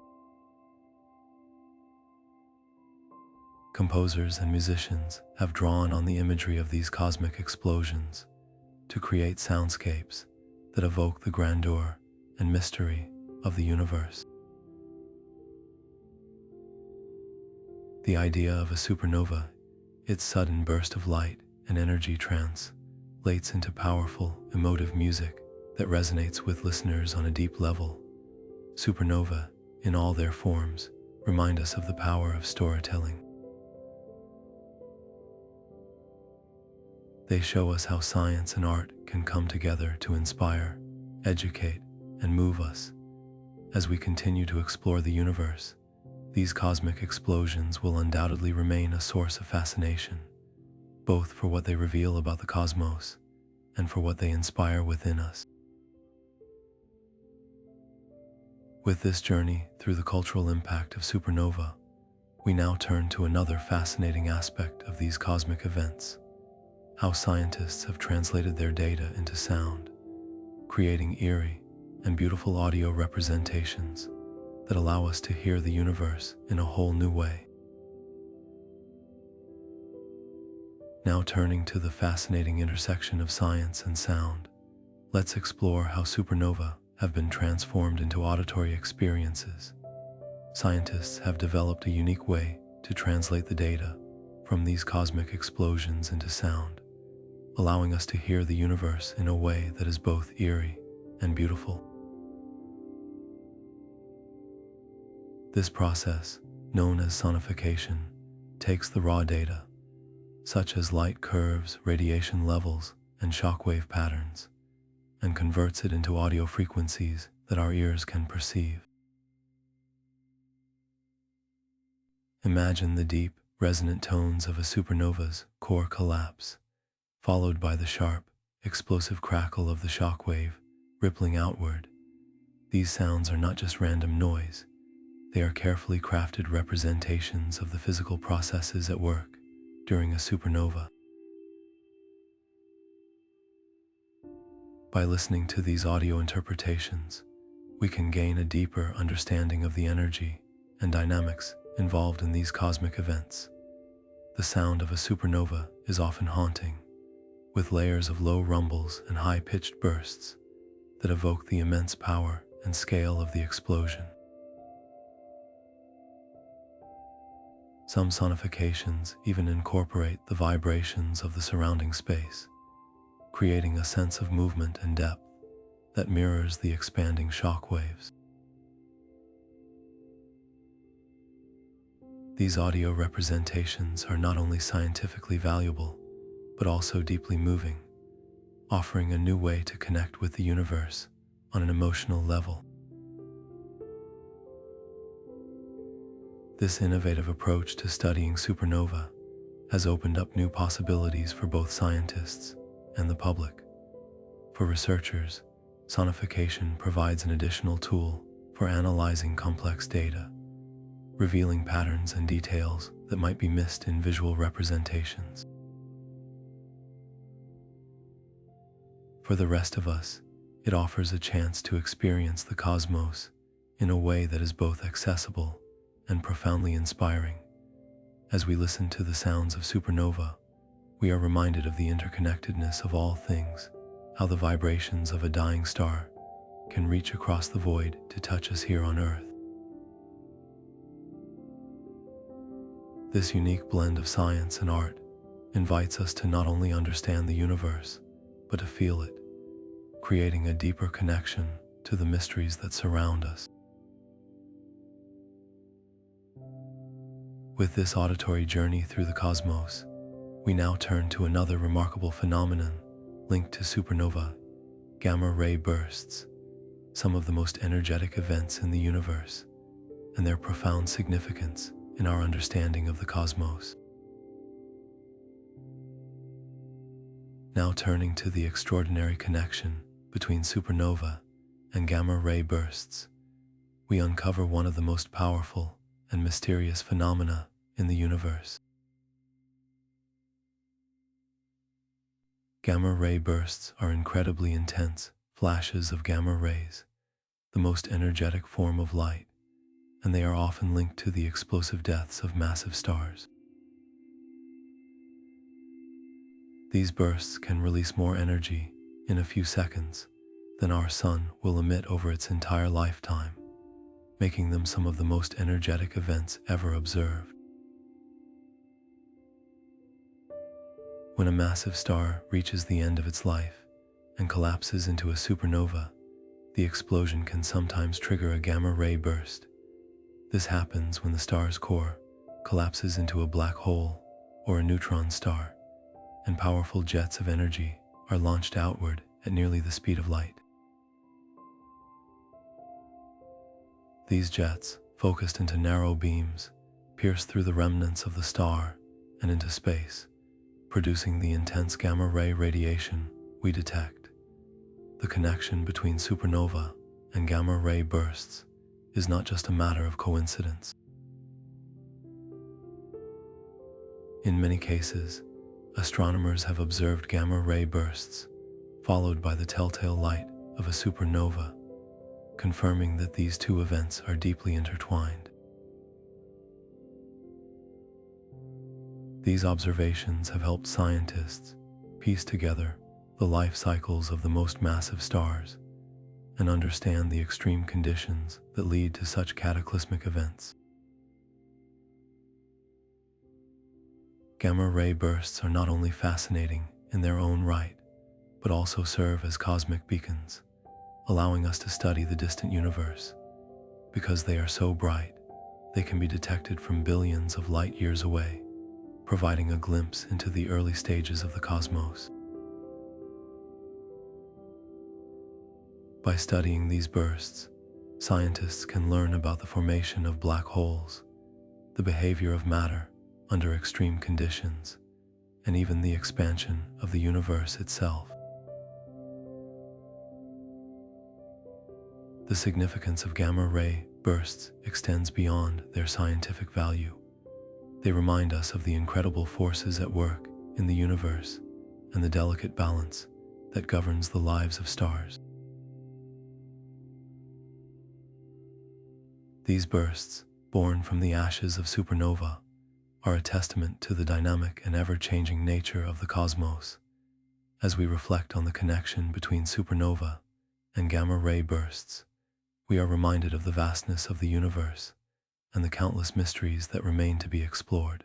Composers and musicians have drawn on the imagery of these cosmic explosions to create soundscapes that evoke the grandeur and mystery of the universe. The idea of a supernova, its sudden burst of light and energy, translates into powerful, emotive music that resonates with listeners on a deep level. Supernovae, in all their forms, remind us of the power of storytelling. They show us how science and art can come together to inspire, educate, and move us. As we continue to explore the universe, these cosmic explosions will undoubtedly remain a source of fascination, both for what they reveal about the cosmos and for what they inspire within us. With this journey through the cultural impact of supernovae, we now turn to another fascinating aspect of these cosmic events: how scientists have translated their data into sound, creating eerie and beautiful audio representations that allow us to hear the universe in a whole new way. Now turning to the fascinating intersection of science and sound, let's explore how supernovae have been transformed into auditory experiences. Scientists have developed a unique way to translate the data from these cosmic explosions into sound, allowing us to hear the universe in a way that is both eerie and beautiful. This process, known as sonification, takes the raw data, such as light curves, radiation levels, and shockwave patterns, and converts it into audio frequencies that our ears can perceive. Imagine the deep, resonant tones of a supernova's core collapse, followed by the sharp, explosive crackle of the shockwave rippling outward. These sounds are not just random noise. They are carefully crafted representations of the physical processes at work during a supernova. By listening to these audio interpretations, we can gain a deeper understanding of the energy and dynamics involved in these cosmic events. The sound of a supernova is often haunting, with layers of low rumbles and high-pitched bursts that evoke the immense power and scale of the explosion. Some sonifications even incorporate the vibrations of the surrounding space, creating a sense of movement and depth that mirrors the expanding shock waves. These audio representations are not only scientifically valuable, but also deeply moving, offering a new way to connect with the universe on an emotional level. This innovative approach to studying supernova has opened up new possibilities for both scientists and the public. For researchers, sonification provides an additional tool for analyzing complex data, revealing patterns and details that might be missed in visual representations. For the rest of us, it offers a chance to experience the cosmos in a way that is both accessible and profoundly inspiring. As we listen to the sounds of supernova, we are reminded of the interconnectedness of all things, how the vibrations of a dying star can reach across the void to touch us here on Earth. This unique blend of science and art invites us to not only understand the universe, but to feel it, creating a deeper connection to the mysteries that surround us. With this auditory journey through the cosmos, we now turn to another remarkable phenomenon linked to supernova, gamma-ray bursts, some of the most energetic events in the universe, and their profound significance in our understanding of the cosmos. Now turning to the extraordinary connection between supernova and gamma-ray bursts, we uncover one of the most powerful and mysterious phenomena in the universe. Gamma-ray bursts are incredibly intense flashes of gamma rays, the most energetic form of light, and they are often linked to the explosive deaths of massive stars. These bursts can release more energy in a few seconds than our sun will emit over its entire lifetime, making them some of the most energetic events ever observed. When a massive star reaches the end of its life and collapses into a supernova, the explosion can sometimes trigger a gamma-ray burst. This happens when the star's core collapses into a black hole or a neutron star, and powerful jets of energy are launched outward at nearly the speed of light. These jets, focused into narrow beams, pierce through the remnants of the star and into space, producing the intense gamma-ray radiation we detect. The connection between supernova and gamma-ray bursts is not just a matter of coincidence. In many cases, astronomers have observed gamma-ray bursts, followed by the telltale light of a supernova, confirming that these two events are deeply intertwined. These observations have helped scientists piece together the life cycles of the most massive stars and understand the extreme conditions that lead to such cataclysmic events. Gamma-ray bursts are not only fascinating in their own right, but also serve as cosmic beacons, allowing us to study the distant universe. Because they are so bright, they can be detected from billions of light years away, providing a glimpse into the early stages of the cosmos. By studying these bursts, scientists can learn about the formation of black holes, the behavior of matter under extreme conditions, and even the expansion of the universe itself. The significance of gamma-ray bursts extends beyond their scientific value. They remind us of the incredible forces at work in the universe and the delicate balance that governs the lives of stars. These bursts, born from the ashes of supernova, are a testament to the dynamic and ever-changing nature of the cosmos. As we reflect on the connection between supernova and gamma-ray bursts, we are reminded of the vastness of the universe and the countless mysteries that remain to be explored.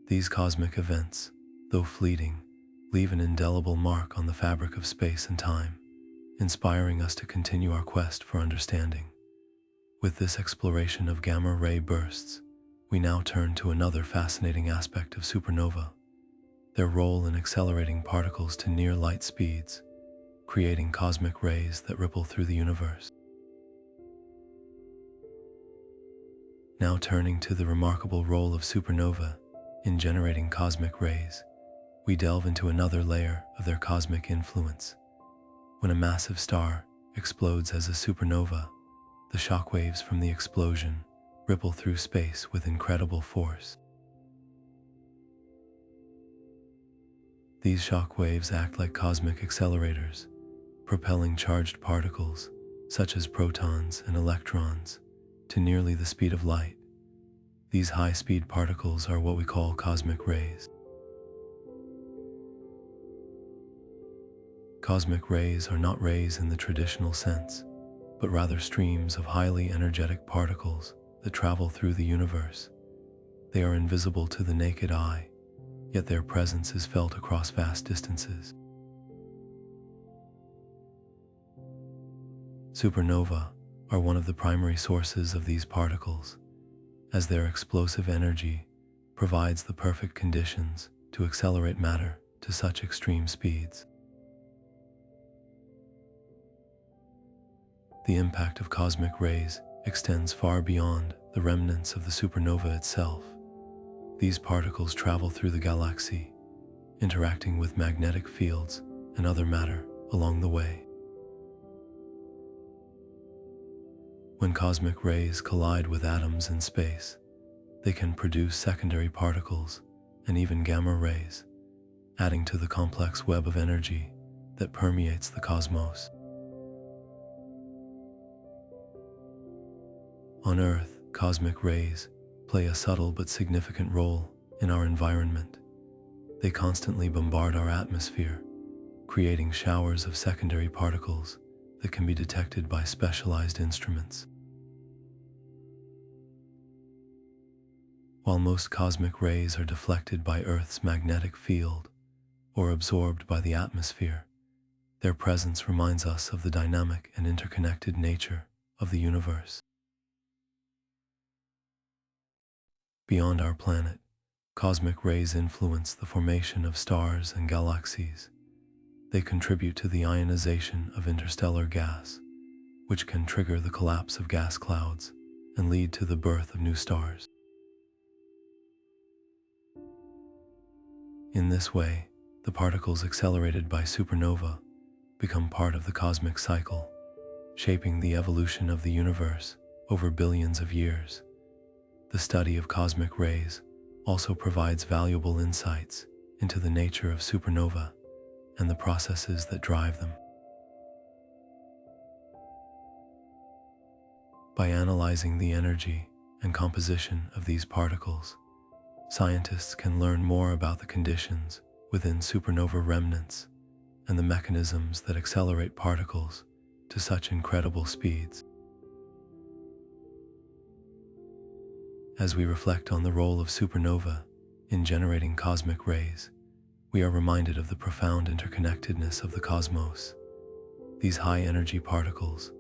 These cosmic events, though fleeting, leave an indelible mark on the fabric of space and time, inspiring us to continue our quest for understanding. With this exploration of gamma-ray bursts, we now turn to another fascinating aspect of supernova: their role in accelerating particles to near light speeds, creating cosmic rays that ripple through the universe. Now turning to the remarkable role of supernova in generating cosmic rays, we delve into another layer of their cosmic influence. When a massive star explodes as a supernova, the shockwaves from the explosion ripple through space with incredible force. These shockwaves act like cosmic accelerators, propelling charged particles, such as protons and electrons, to nearly the speed of light. These high-speed particles are what we call cosmic rays. Cosmic rays are not rays in the traditional sense, but rather streams of highly energetic particles that travel through the universe. They are invisible to the naked eye, yet their presence is felt across vast distances. Supernova are one of the primary sources of these particles, as their explosive energy provides the perfect conditions to accelerate matter to such extreme speeds. The impact of cosmic rays extends far beyond the remnants of the supernova itself. These particles travel through the galaxy, interacting with magnetic fields and other matter along the way. When cosmic rays collide with atoms in space, they can produce secondary particles and even gamma rays, adding to the complex web of energy that permeates the cosmos. On Earth, cosmic rays play a subtle but significant role in our environment. They constantly bombard our atmosphere, creating showers of secondary particles that can be detected by specialized instruments. While most cosmic rays are deflected by Earth's magnetic field or absorbed by the atmosphere, their presence reminds us of the dynamic and interconnected nature of the universe. Beyond our planet, cosmic rays influence the formation of stars and galaxies. They contribute to the ionization of interstellar gas, which can trigger the collapse of gas clouds and lead to the birth of new stars. In this way, the particles accelerated by supernova become part of the cosmic cycle, shaping the evolution of the universe over billions of years. The study of cosmic rays also provides valuable insights into the nature of supernova and the processes that drive them. By analyzing the energy and composition of these particles, scientists can learn more about the conditions within supernova remnants and the mechanisms that accelerate particles to such incredible speeds. As we reflect on the role of supernova in generating cosmic rays, we are reminded of the profound interconnectedness of the cosmos. These high-energy particles,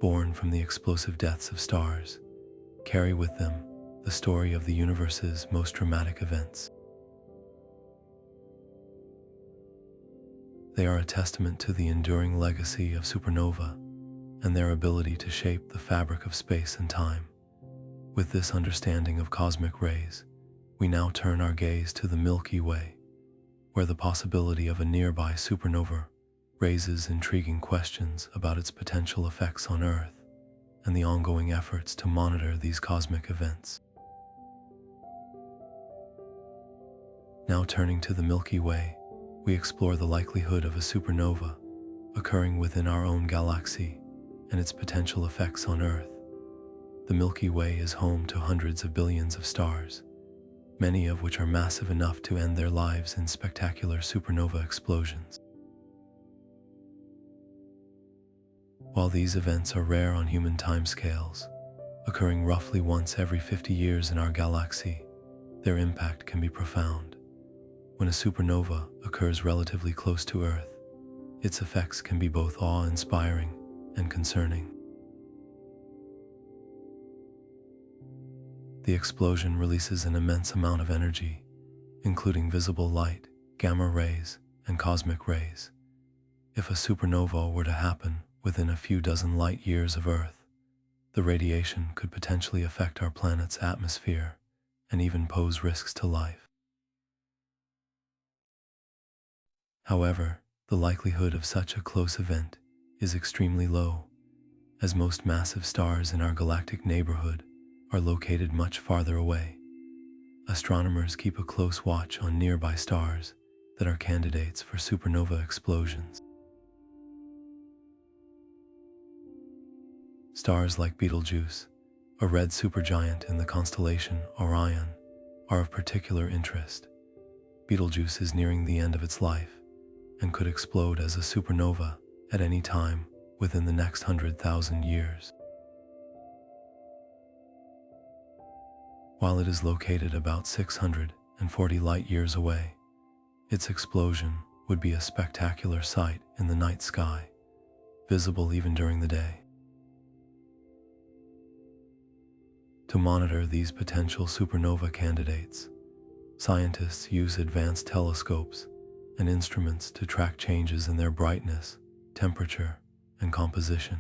born from the explosive deaths of stars, carry with them the story of the universe's most dramatic events. They are a testament to the enduring legacy of supernova and their ability to shape the fabric of space and time. With this understanding of cosmic rays, we now turn our gaze to the Milky Way, where the possibility of a nearby supernova raises intriguing questions about its potential effects on Earth and the ongoing efforts to monitor these cosmic events. Now turning to the Milky Way, we explore the likelihood of a supernova occurring within our own galaxy and its potential effects on Earth. The Milky Way is home to hundreds of billions of stars, many of which are massive enough to end their lives in spectacular supernova explosions. While these events are rare on human timescales, occurring roughly once every 50 years in our galaxy, their impact can be profound. When a supernova occurs relatively close to Earth, its effects can be both awe-inspiring and concerning. The explosion releases an immense amount of energy, including visible light, gamma rays, and cosmic rays. If a supernova were to happen within a few dozen light years of Earth, the radiation could potentially affect our planet's atmosphere and even pose risks to life. However, the likelihood of such a close event is extremely low, as most massive stars in our galactic neighborhood are located much farther away. Astronomers keep a close watch on nearby stars that are candidates for supernova explosions. Stars like Betelgeuse, a red supergiant in the constellation Orion, are of particular interest. Betelgeuse is nearing the end of its life and could explode as a supernova at any time within the next 100,000 years. While it is located about 640 light-years away, its explosion would be a spectacular sight in the night sky, visible even during the day. To monitor these potential supernova candidates, scientists use advanced telescopes and instruments to track changes in their brightness, temperature, and composition.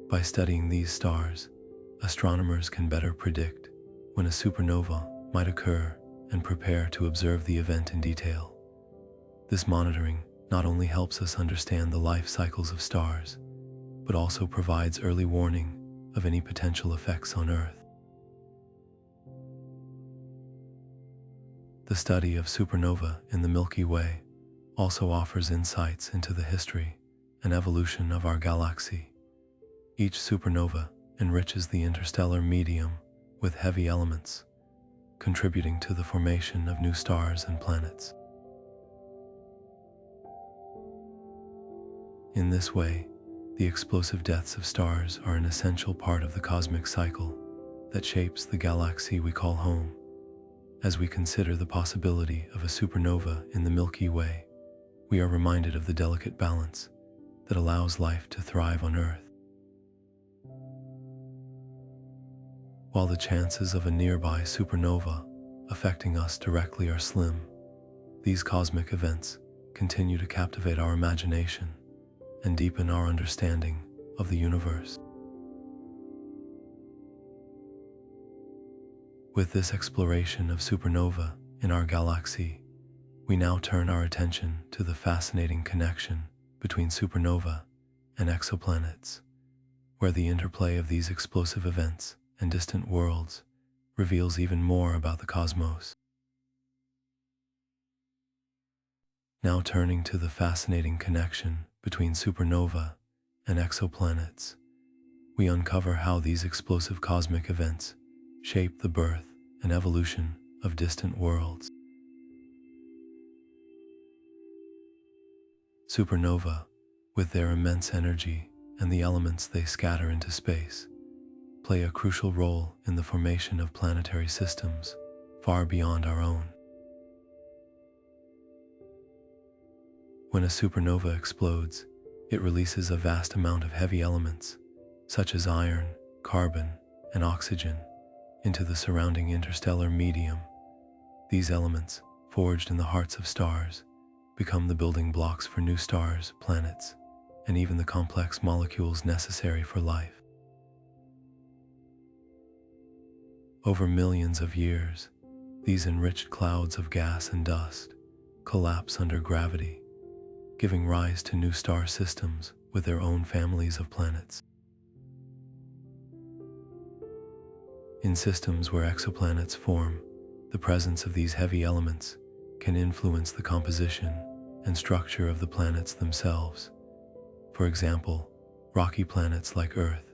By studying these stars, astronomers can better predict when a supernova might occur and prepare to observe the event in detail. This monitoring not only helps us understand the life cycles of stars, but also provides early warning of any potential effects on Earth. The study of supernova in the Milky Way also offers insights into the history and evolution of our galaxy. Each supernova enriches the interstellar medium with heavy elements, contributing to the formation of new stars and planets. In this way, the explosive deaths of stars are an essential part of the cosmic cycle that shapes the galaxy we call home. As we consider the possibility of a supernova in the Milky Way, we are reminded of the delicate balance that allows life to thrive on Earth. While the chances of a nearby supernova affecting us directly are slim, these cosmic events continue to captivate our imagination and deepen our understanding of the universe. With this exploration of supernova in our galaxy, we now turn our attention to the fascinating connection between supernova and exoplanets, where the interplay of these explosive events and distant worlds reveals even more about the cosmos. Now turning to the fascinating connection between supernova and exoplanets, we uncover how these explosive cosmic events shape the birth and evolution of distant worlds. Supernova, with their immense energy and the elements they scatter into space, play a crucial role in the formation of planetary systems far beyond our own. When a supernova explodes, it releases a vast amount of heavy elements, such as iron, carbon, and oxygen, into the surrounding interstellar medium. These elements, forged in the hearts of stars, become the building blocks for new stars, planets, and even the complex molecules necessary for life. Over millions of years, these enriched clouds of gas and dust collapse under gravity, giving rise to new star systems with their own families of planets. In systems where exoplanets form, the presence of these heavy elements can influence the composition and structure of the planets themselves. For example, rocky planets like Earth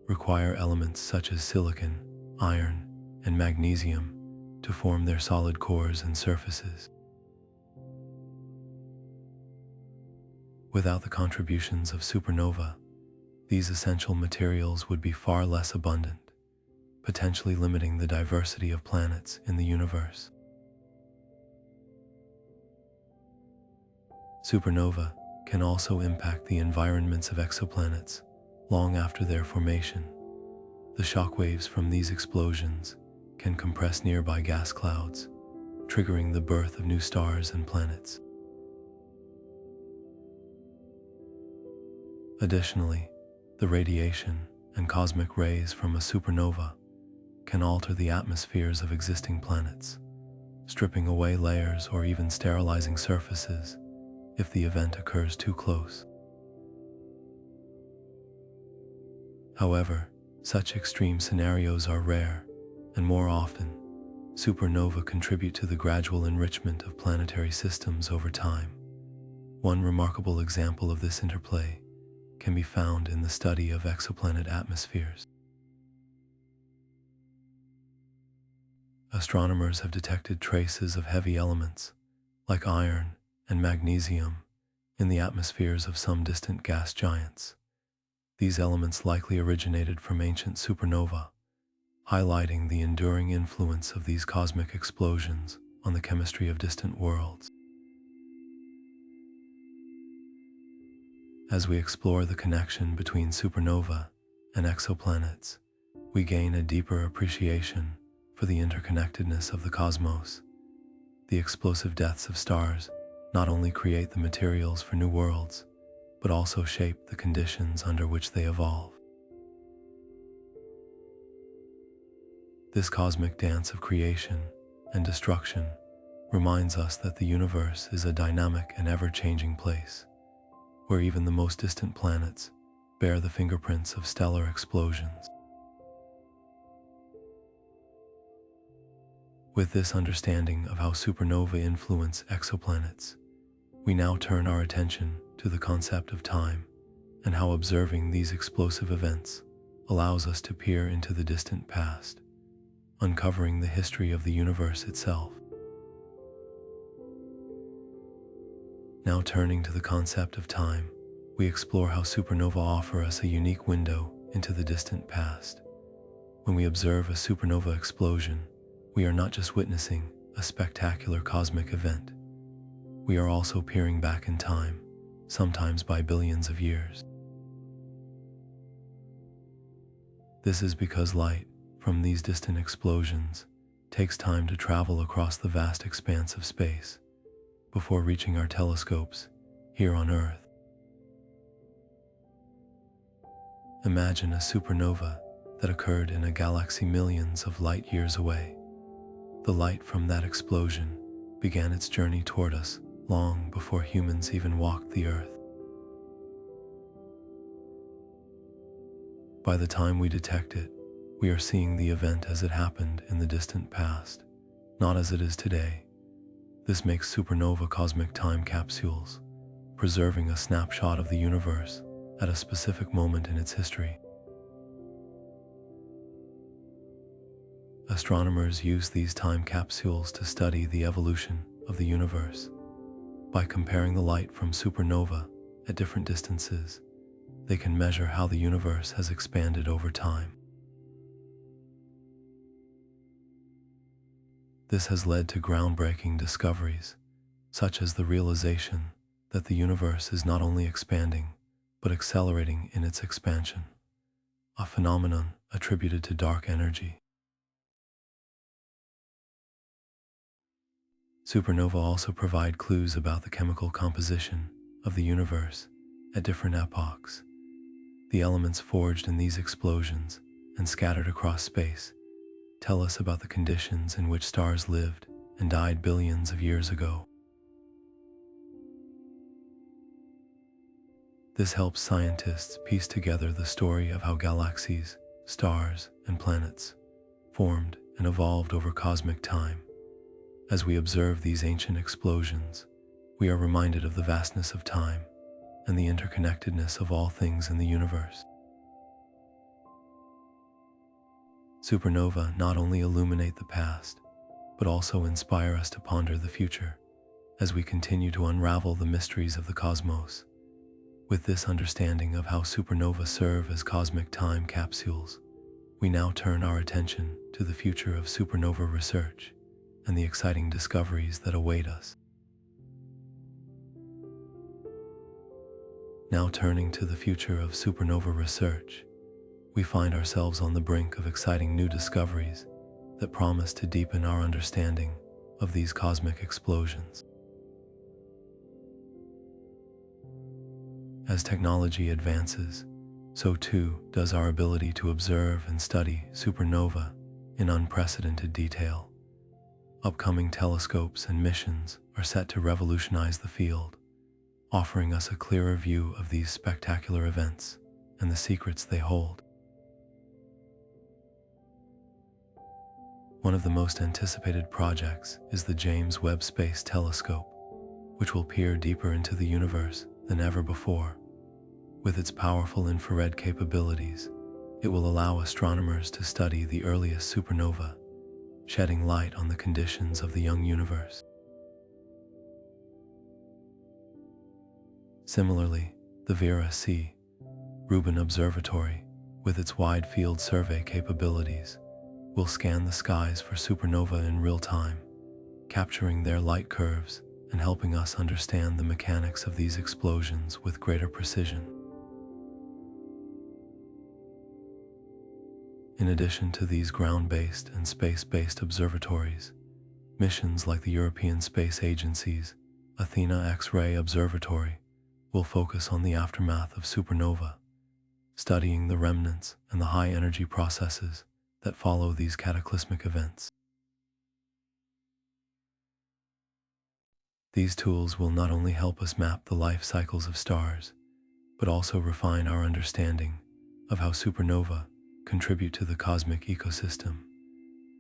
require elements such as silicon, iron, and magnesium to form their solid cores and surfaces. Without the contributions of supernova, these essential materials would be far less abundant, potentially limiting the diversity of planets in the universe. Supernova can also impact the environments of exoplanets long after their formation. The shockwaves from these explosions can compress nearby gas clouds, triggering the birth of new stars and planets. Additionally, the radiation and cosmic rays from a supernova can alter the atmospheres of existing planets, stripping away layers or even sterilizing surfaces if the event occurs too close. However, such extreme scenarios are rare, and more often, supernova contribute to the gradual enrichment of planetary systems over time. One remarkable example of this interplay can be found in the study of exoplanet atmospheres. Astronomers have detected traces of heavy elements, like iron and magnesium, in the atmospheres of some distant gas giants. These elements likely originated from ancient supernova, highlighting the enduring influence of these cosmic explosions on the chemistry of distant worlds. As we explore the connection between supernova and exoplanets, we gain a deeper appreciation for the interconnectedness of the cosmos. The explosive deaths of stars not only create the materials for new worlds, but also shape the conditions under which they evolve. This cosmic dance of creation and destruction reminds us that the universe is a dynamic and ever-changing place, where even the most distant planets bear the fingerprints of stellar explosions. With this understanding of how supernova influence exoplanets, we now turn our attention to the concept of time and how observing these explosive events allows us to peer into the distant past, uncovering the history of the universe itself. Now turning to the concept of time, we explore how supernova offer us a unique window into the distant past. When we observe a supernova explosion, we are not just witnessing a spectacular cosmic event. We are also peering back in time, sometimes by billions of years. This is because light from these distant explosions takes time to travel across the vast expanse of space before reaching our telescopes here on Earth. Imagine a supernova that occurred in a galaxy millions of light years away. The light from that explosion began its journey toward us long before humans even walked the Earth. By the time we detect it, we are seeing the event as it happened in the distant past, not as it is today. This makes supernova cosmic time capsules, preserving a snapshot of the universe at a specific moment in its history. Astronomers use these time capsules to study the evolution of the universe. By comparing the light from supernova at different distances, they can measure how the universe has expanded over time. This has led to groundbreaking discoveries, such as the realization that the universe is not only expanding, but accelerating in its expansion, a phenomenon attributed to dark energy. Supernova also provide clues about the chemical composition of the universe at different epochs. The elements forged in these explosions and scattered across space tell us about the conditions in which stars lived and died billions of years ago. This helps scientists piece together the story of how galaxies, stars, and planets formed and evolved over cosmic time. As we observe these ancient explosions, we are reminded of the vastness of time and the interconnectedness of all things in the universe. Supernova not only illuminate the past, but also inspire us to ponder the future. As we continue to unravel the mysteries of the cosmos, With this understanding of how supernovae serve as cosmic time capsules, we now turn our attention to the future of supernova research and the exciting discoveries that await us. Now turning to the future of supernova research, we find ourselves on the brink of exciting new discoveries that promise to deepen our understanding of these cosmic explosions. As technology advances, so too does our ability to observe and study supernova in unprecedented detail. Upcoming telescopes and missions are set to revolutionize the field, offering us a clearer view of these spectacular events and the secrets they hold. One of the most anticipated projects is the James Webb Space Telescope, which will peer deeper into the universe than ever before. With its powerful infrared capabilities, it will allow astronomers to study the earliest supernova, shedding light on the conditions of the young universe. Similarly, the Vera C. Rubin Observatory, with its wide field survey capabilities, will scan the skies for supernova in real time, capturing their light curves and helping us understand the mechanics of these explosions with greater precision. In addition to these ground-based and space-based observatories, missions like the European Space Agency's Athena X-ray Observatory will focus on the aftermath of supernova, studying the remnants and the high-energy processes that follow these cataclysmic events. These tools will not only help us map the life cycles of stars, but also refine our understanding of how supernova contribute to the cosmic ecosystem,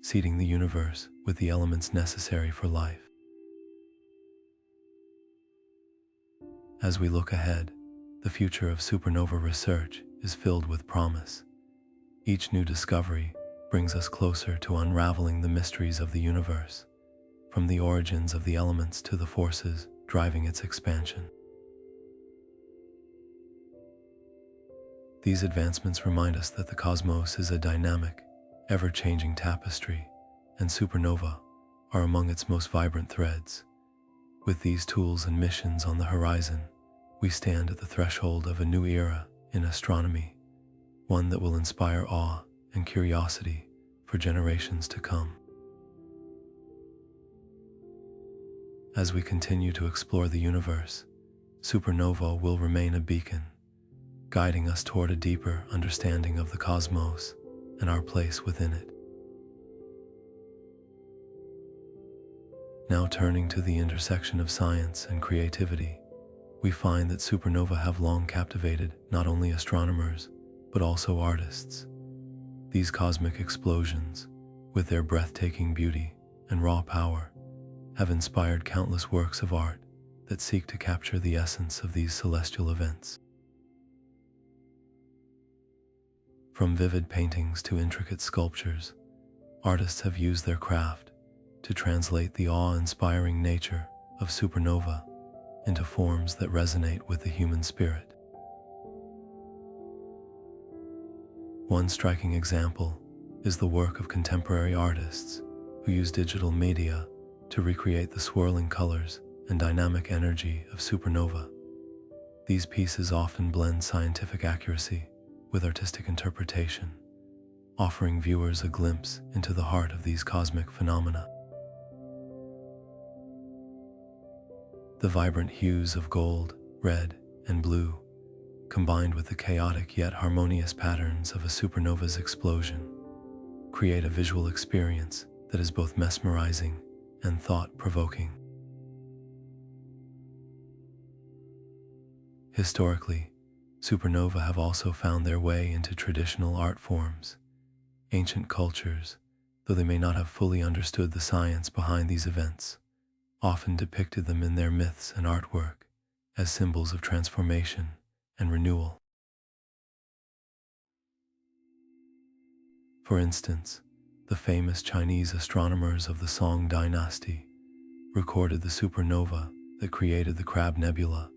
seeding the universe with the elements necessary for life. As we look ahead, the future of supernova research is filled with promise. Each new discovery brings us closer to unraveling the mysteries of the universe, from the origins of the elements to the forces driving its expansion. These advancements remind us that the cosmos is a dynamic, ever-changing tapestry, and supernova are among its most vibrant threads. With these tools and missions on the horizon, we stand at the threshold of a new era in astronomy, one that will inspire awe and curiosity for generations to come. As we continue to explore the universe, supernova will remain a beacon, guiding us toward a deeper understanding of the cosmos and our place within it. Now turning to the intersection of science and creativity, we find that supernova have long captivated not only astronomers, but also artists. These cosmic explosions, with their breathtaking beauty and raw power, have inspired countless works of art that seek to capture the essence of these celestial events. From vivid paintings to intricate sculptures, artists have used their craft to translate the awe-inspiring nature of supernova into forms that resonate with the human spirit. One striking example is the work of contemporary artists who use digital media to recreate the swirling colors and dynamic energy of supernova. These pieces often blend scientific accuracy with artistic interpretation, offering viewers a glimpse into the heart of these cosmic phenomena. The vibrant hues of gold, red, and blue, combined with the chaotic yet harmonious patterns of a supernova's explosion, create a visual experience that is both mesmerizing and thought-provoking. Historically, supernova have also found their way into traditional art forms. Ancient cultures, though they may not have fully understood the science behind these events, often depicted them in their myths and artwork as symbols of transformation and renewal. For instance, the famous Chinese astronomers of the Song dynasty recorded the supernova that created the Crab Nebula,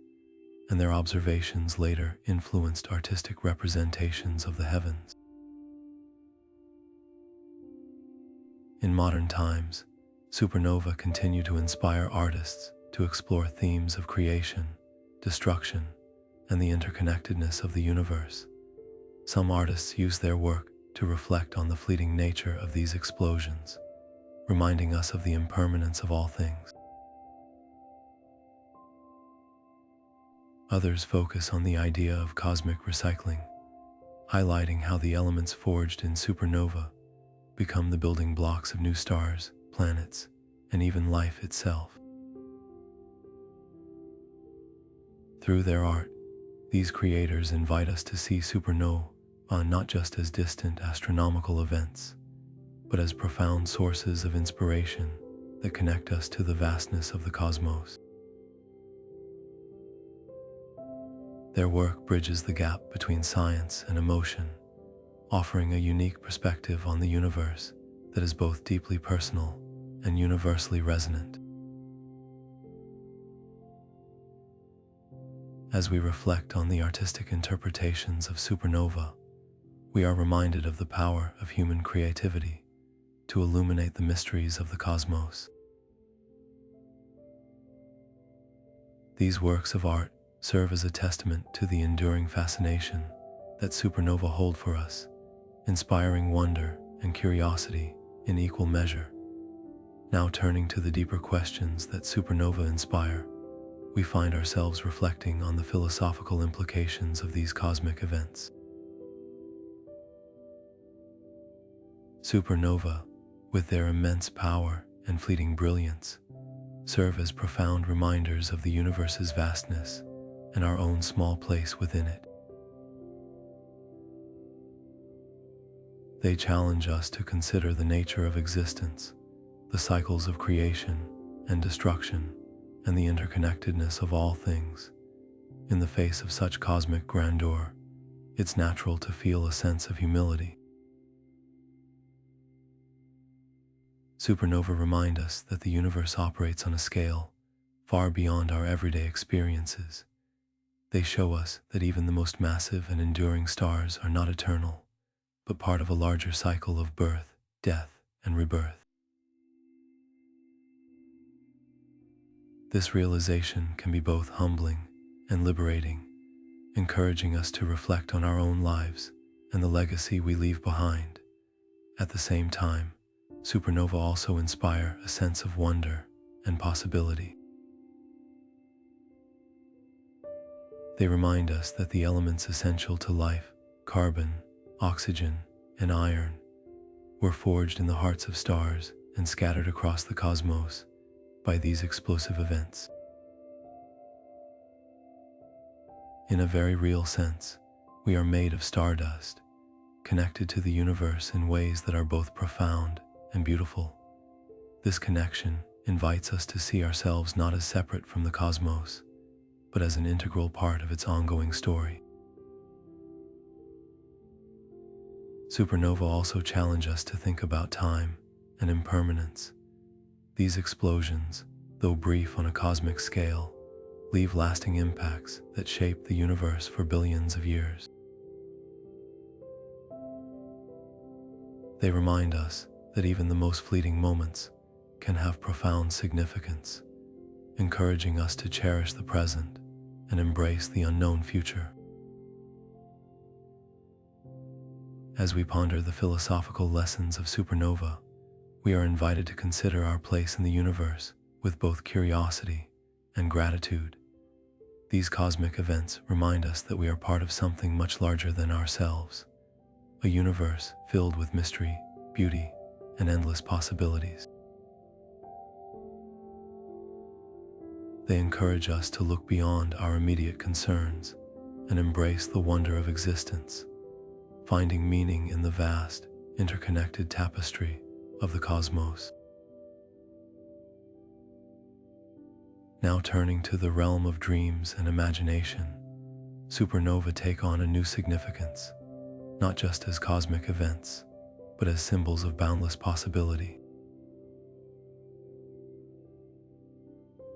and their observations later influenced artistic representations of the heavens. In modern times, supernova continue to inspire artists to explore themes of creation, destruction, and the interconnectedness of the universe. Some artists use their work to reflect on the fleeting nature of these explosions, reminding us of the impermanence of all things. Others focus on the idea of cosmic recycling, highlighting how the elements forged in supernova become the building blocks of new stars, planets, and even life itself. Through their art, these creators invite us to see supernova not just as distant astronomical events, but as profound sources of inspiration that connect us to the vastness of the cosmos. Their work bridges the gap between science and emotion, offering a unique perspective on the universe that is both deeply personal and universally resonant. As we reflect on the artistic interpretations of supernova, we are reminded of the power of human creativity to illuminate the mysteries of the cosmos. These works of art serve as a testament to the enduring fascination that supernova hold for us, inspiring wonder and curiosity in equal measure. Now turning to the deeper questions that supernova inspire, we find ourselves reflecting on the philosophical implications of these cosmic events. Supernova, with their immense power and fleeting brilliance, serve as profound reminders of the universe's vastness and our own small place within it. They challenge us to consider the nature of existence, the cycles of creation and destruction, and the interconnectedness of all things. In the face of such cosmic grandeur, it's natural to feel a sense of humility. Supernova remind us that the universe operates on a scale far beyond our everyday experiences. They show us that even the most massive and enduring stars are not eternal, but part of a larger cycle of birth, death, and rebirth. This realization can be both humbling and liberating, encouraging us to reflect on our own lives and the legacy we leave behind. At the same time, supernova also inspire a sense of wonder and possibility. They remind us that the elements essential to life, carbon, oxygen, and iron, were forged in the hearts of stars and scattered across the cosmos by these explosive events. In a very real sense, we are made of stardust, connected to the universe in ways that are both profound and beautiful. This connection invites us to see ourselves not as separate from the cosmos, but as an integral part of its ongoing story. Supernova also challenge us to think about time and impermanence. These explosions, though brief on a cosmic scale, leave lasting impacts that shape the universe for billions of years. They remind us that even the most fleeting moments can have profound significance, encouraging us to cherish the present and embrace the unknown future. As we ponder the philosophical lessons of supernova, we are invited to consider our place in the universe with both curiosity and gratitude. These cosmic events remind us that we are part of something much larger than ourselves, a universe filled with mystery, beauty, and endless possibilities. They encourage us to look beyond our immediate concerns and embrace the wonder of existence, finding meaning in the vast, interconnected tapestry of the cosmos. Now turning to the realm of dreams and imagination, supernova take on a new significance, not just as cosmic events, but as symbols of boundless possibility.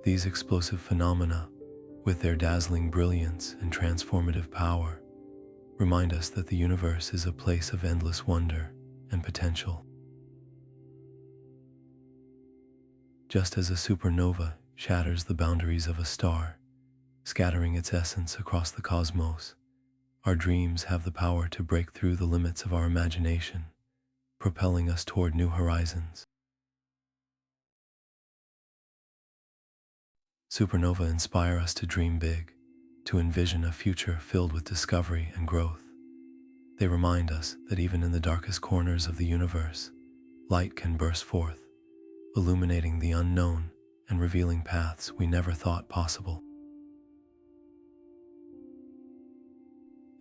These explosive phenomena with their dazzling brilliance and transformative power, remind us that the universe is a place of endless wonder and potential. Just as a supernova shatters the boundaries of a star, scattering its essence across the cosmos, our dreams have the power to break through the limits of our imagination, propelling us toward new horizons. Supernova inspire us to dream big, to envision a future filled with discovery and growth. They remind us that even in the darkest corners of the universe, light can burst forth, illuminating the unknown and revealing paths we never thought possible.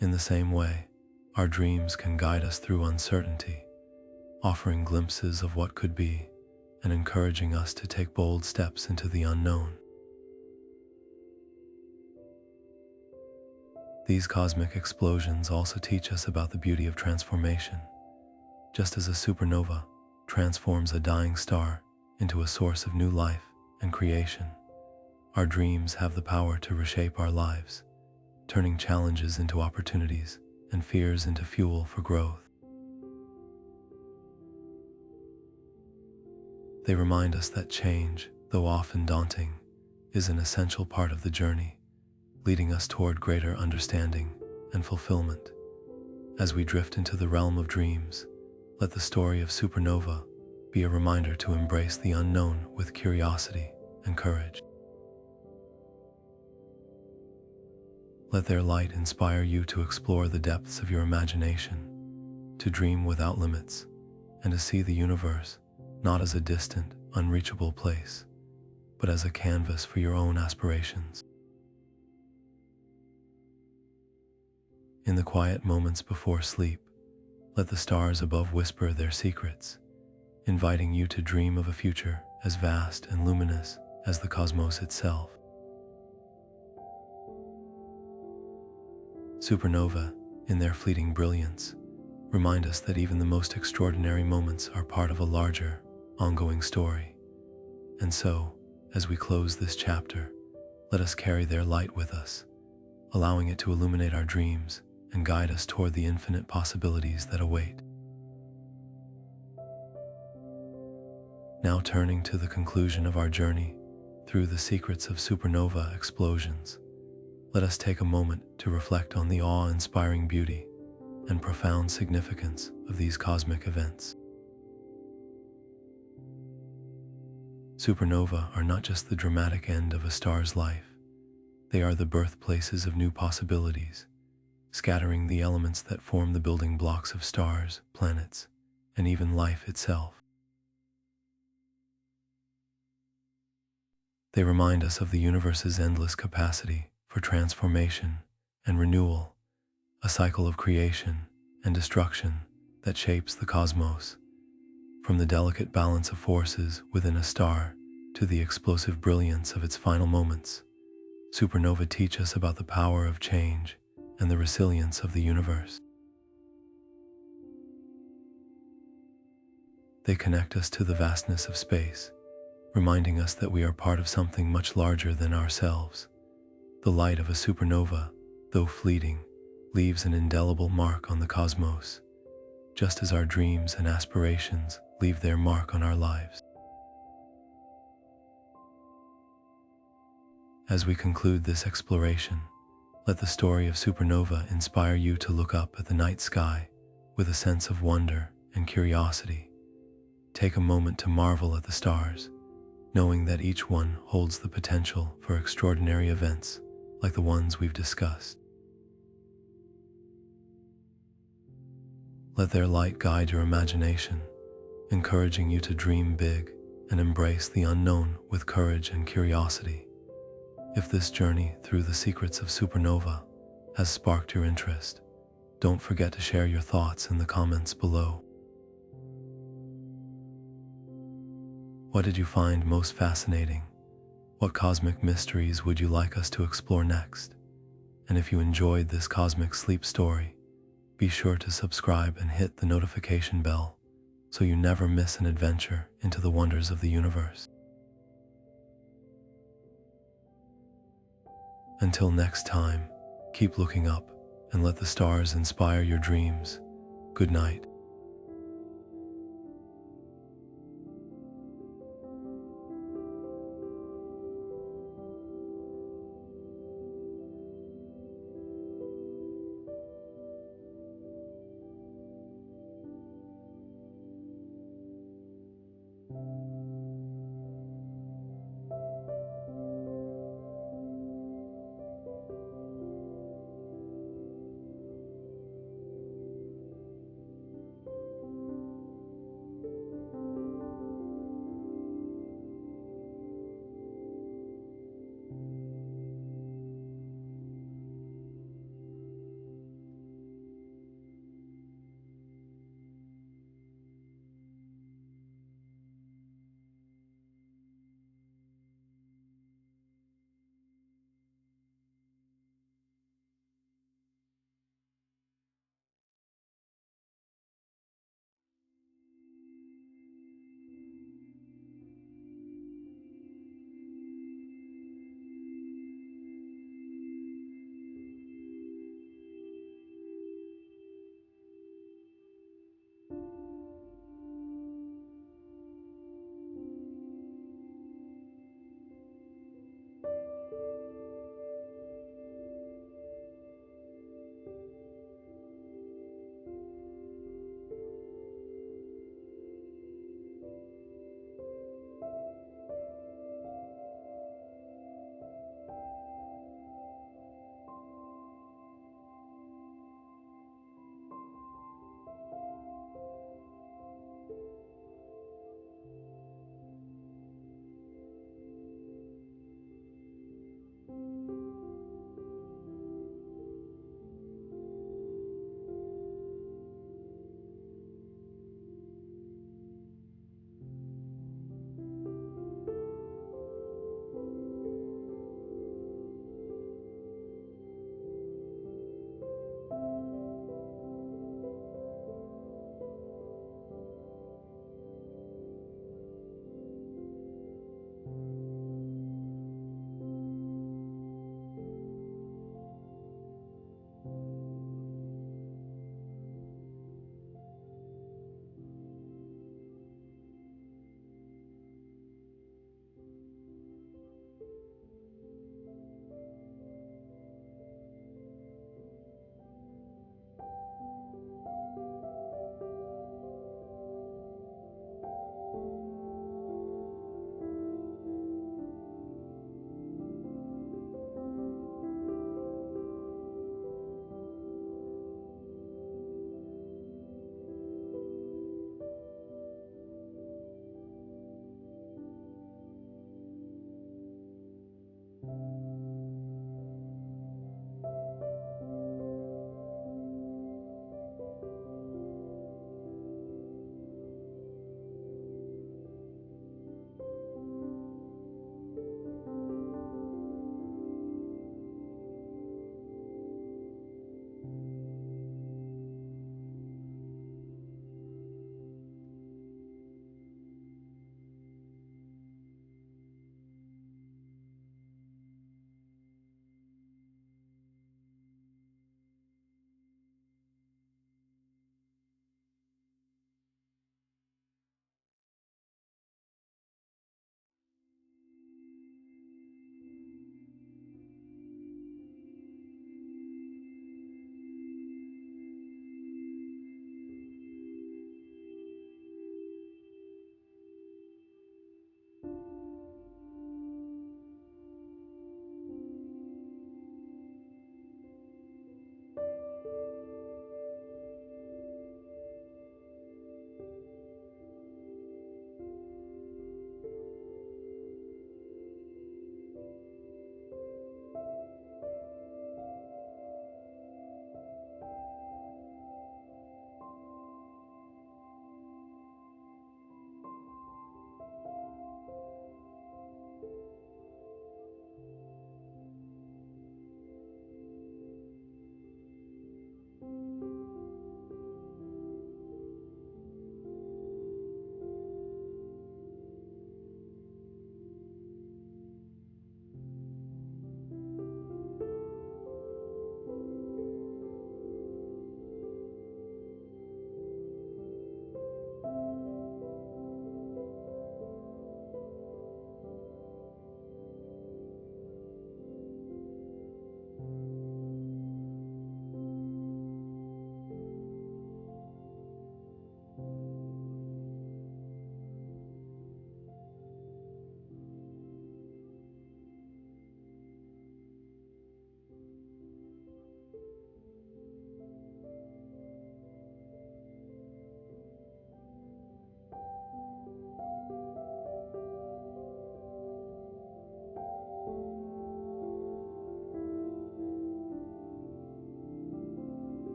In the same way, our dreams can guide us through uncertainty, offering glimpses of what could be and encouraging us to take bold steps into the unknown. These cosmic explosions also teach us about the beauty of transformation. Just as a supernova transforms a dying star into a source of new life and creation, our dreams have the power to reshape our lives, turning challenges into opportunities and fears into fuel for growth. They remind us that change, though often daunting, is an essential part of the journey, leading us toward greater understanding and fulfillment. As we drift into the realm of dreams, let the story of supernova be a reminder to embrace the unknown with curiosity and courage. Let their light inspire you to explore the depths of your imagination, to dream without limits, and to see the universe not as a distant, unreachable place, but as a canvas for your own aspirations. In the quiet moments before sleep, let the stars above whisper their secrets, inviting you to dream of a future as vast and luminous as the cosmos itself. Supernova, in their fleeting brilliance, remind us that even the most extraordinary moments are part of a larger, ongoing story. And so, as we close this chapter, let us carry their light with us, allowing it to illuminate our dreams and guide us toward the infinite possibilities that await. Now turning to the conclusion of our journey through the secrets of supernova explosions, let us take a moment to reflect on the awe-inspiring beauty and profound significance of these cosmic events. Supernova are not just the dramatic end of a star's life, they are the birthplaces of new possibilities, scattering the elements that form the building blocks of stars, planets, and even life itself. They remind us of the universe's endless capacity for transformation and renewal, a cycle of creation and destruction that shapes the cosmos. From the delicate balance of forces within a star to the explosive brilliance of its final moments, supernova teach us about the power of change and the resilience of the universe. They connect us to the vastness of space, reminding us that we are part of something much larger than ourselves. The light of a supernova, though fleeting, leaves an indelible mark on the cosmos, just as our dreams and aspirations leave their mark on our lives. As we conclude this exploration, let the story of supernova inspire you to look up at the night sky with a sense of wonder and curiosity. Take a moment to marvel at the stars, knowing that each one holds the potential for extraordinary events like the ones we've discussed. Let their light guide your imagination, encouraging you to dream big and embrace the unknown with courage and curiosity. If this journey through the secrets of supernova has sparked your interest, don't forget to share your thoughts in the comments below. What did you find most fascinating? What cosmic mysteries would you like us to explore next? And if you enjoyed this cosmic sleep story, be sure to subscribe and hit the notification bell so you never miss an adventure into the wonders of the universe. Until next time, keep looking up and let the stars inspire your dreams. Good night.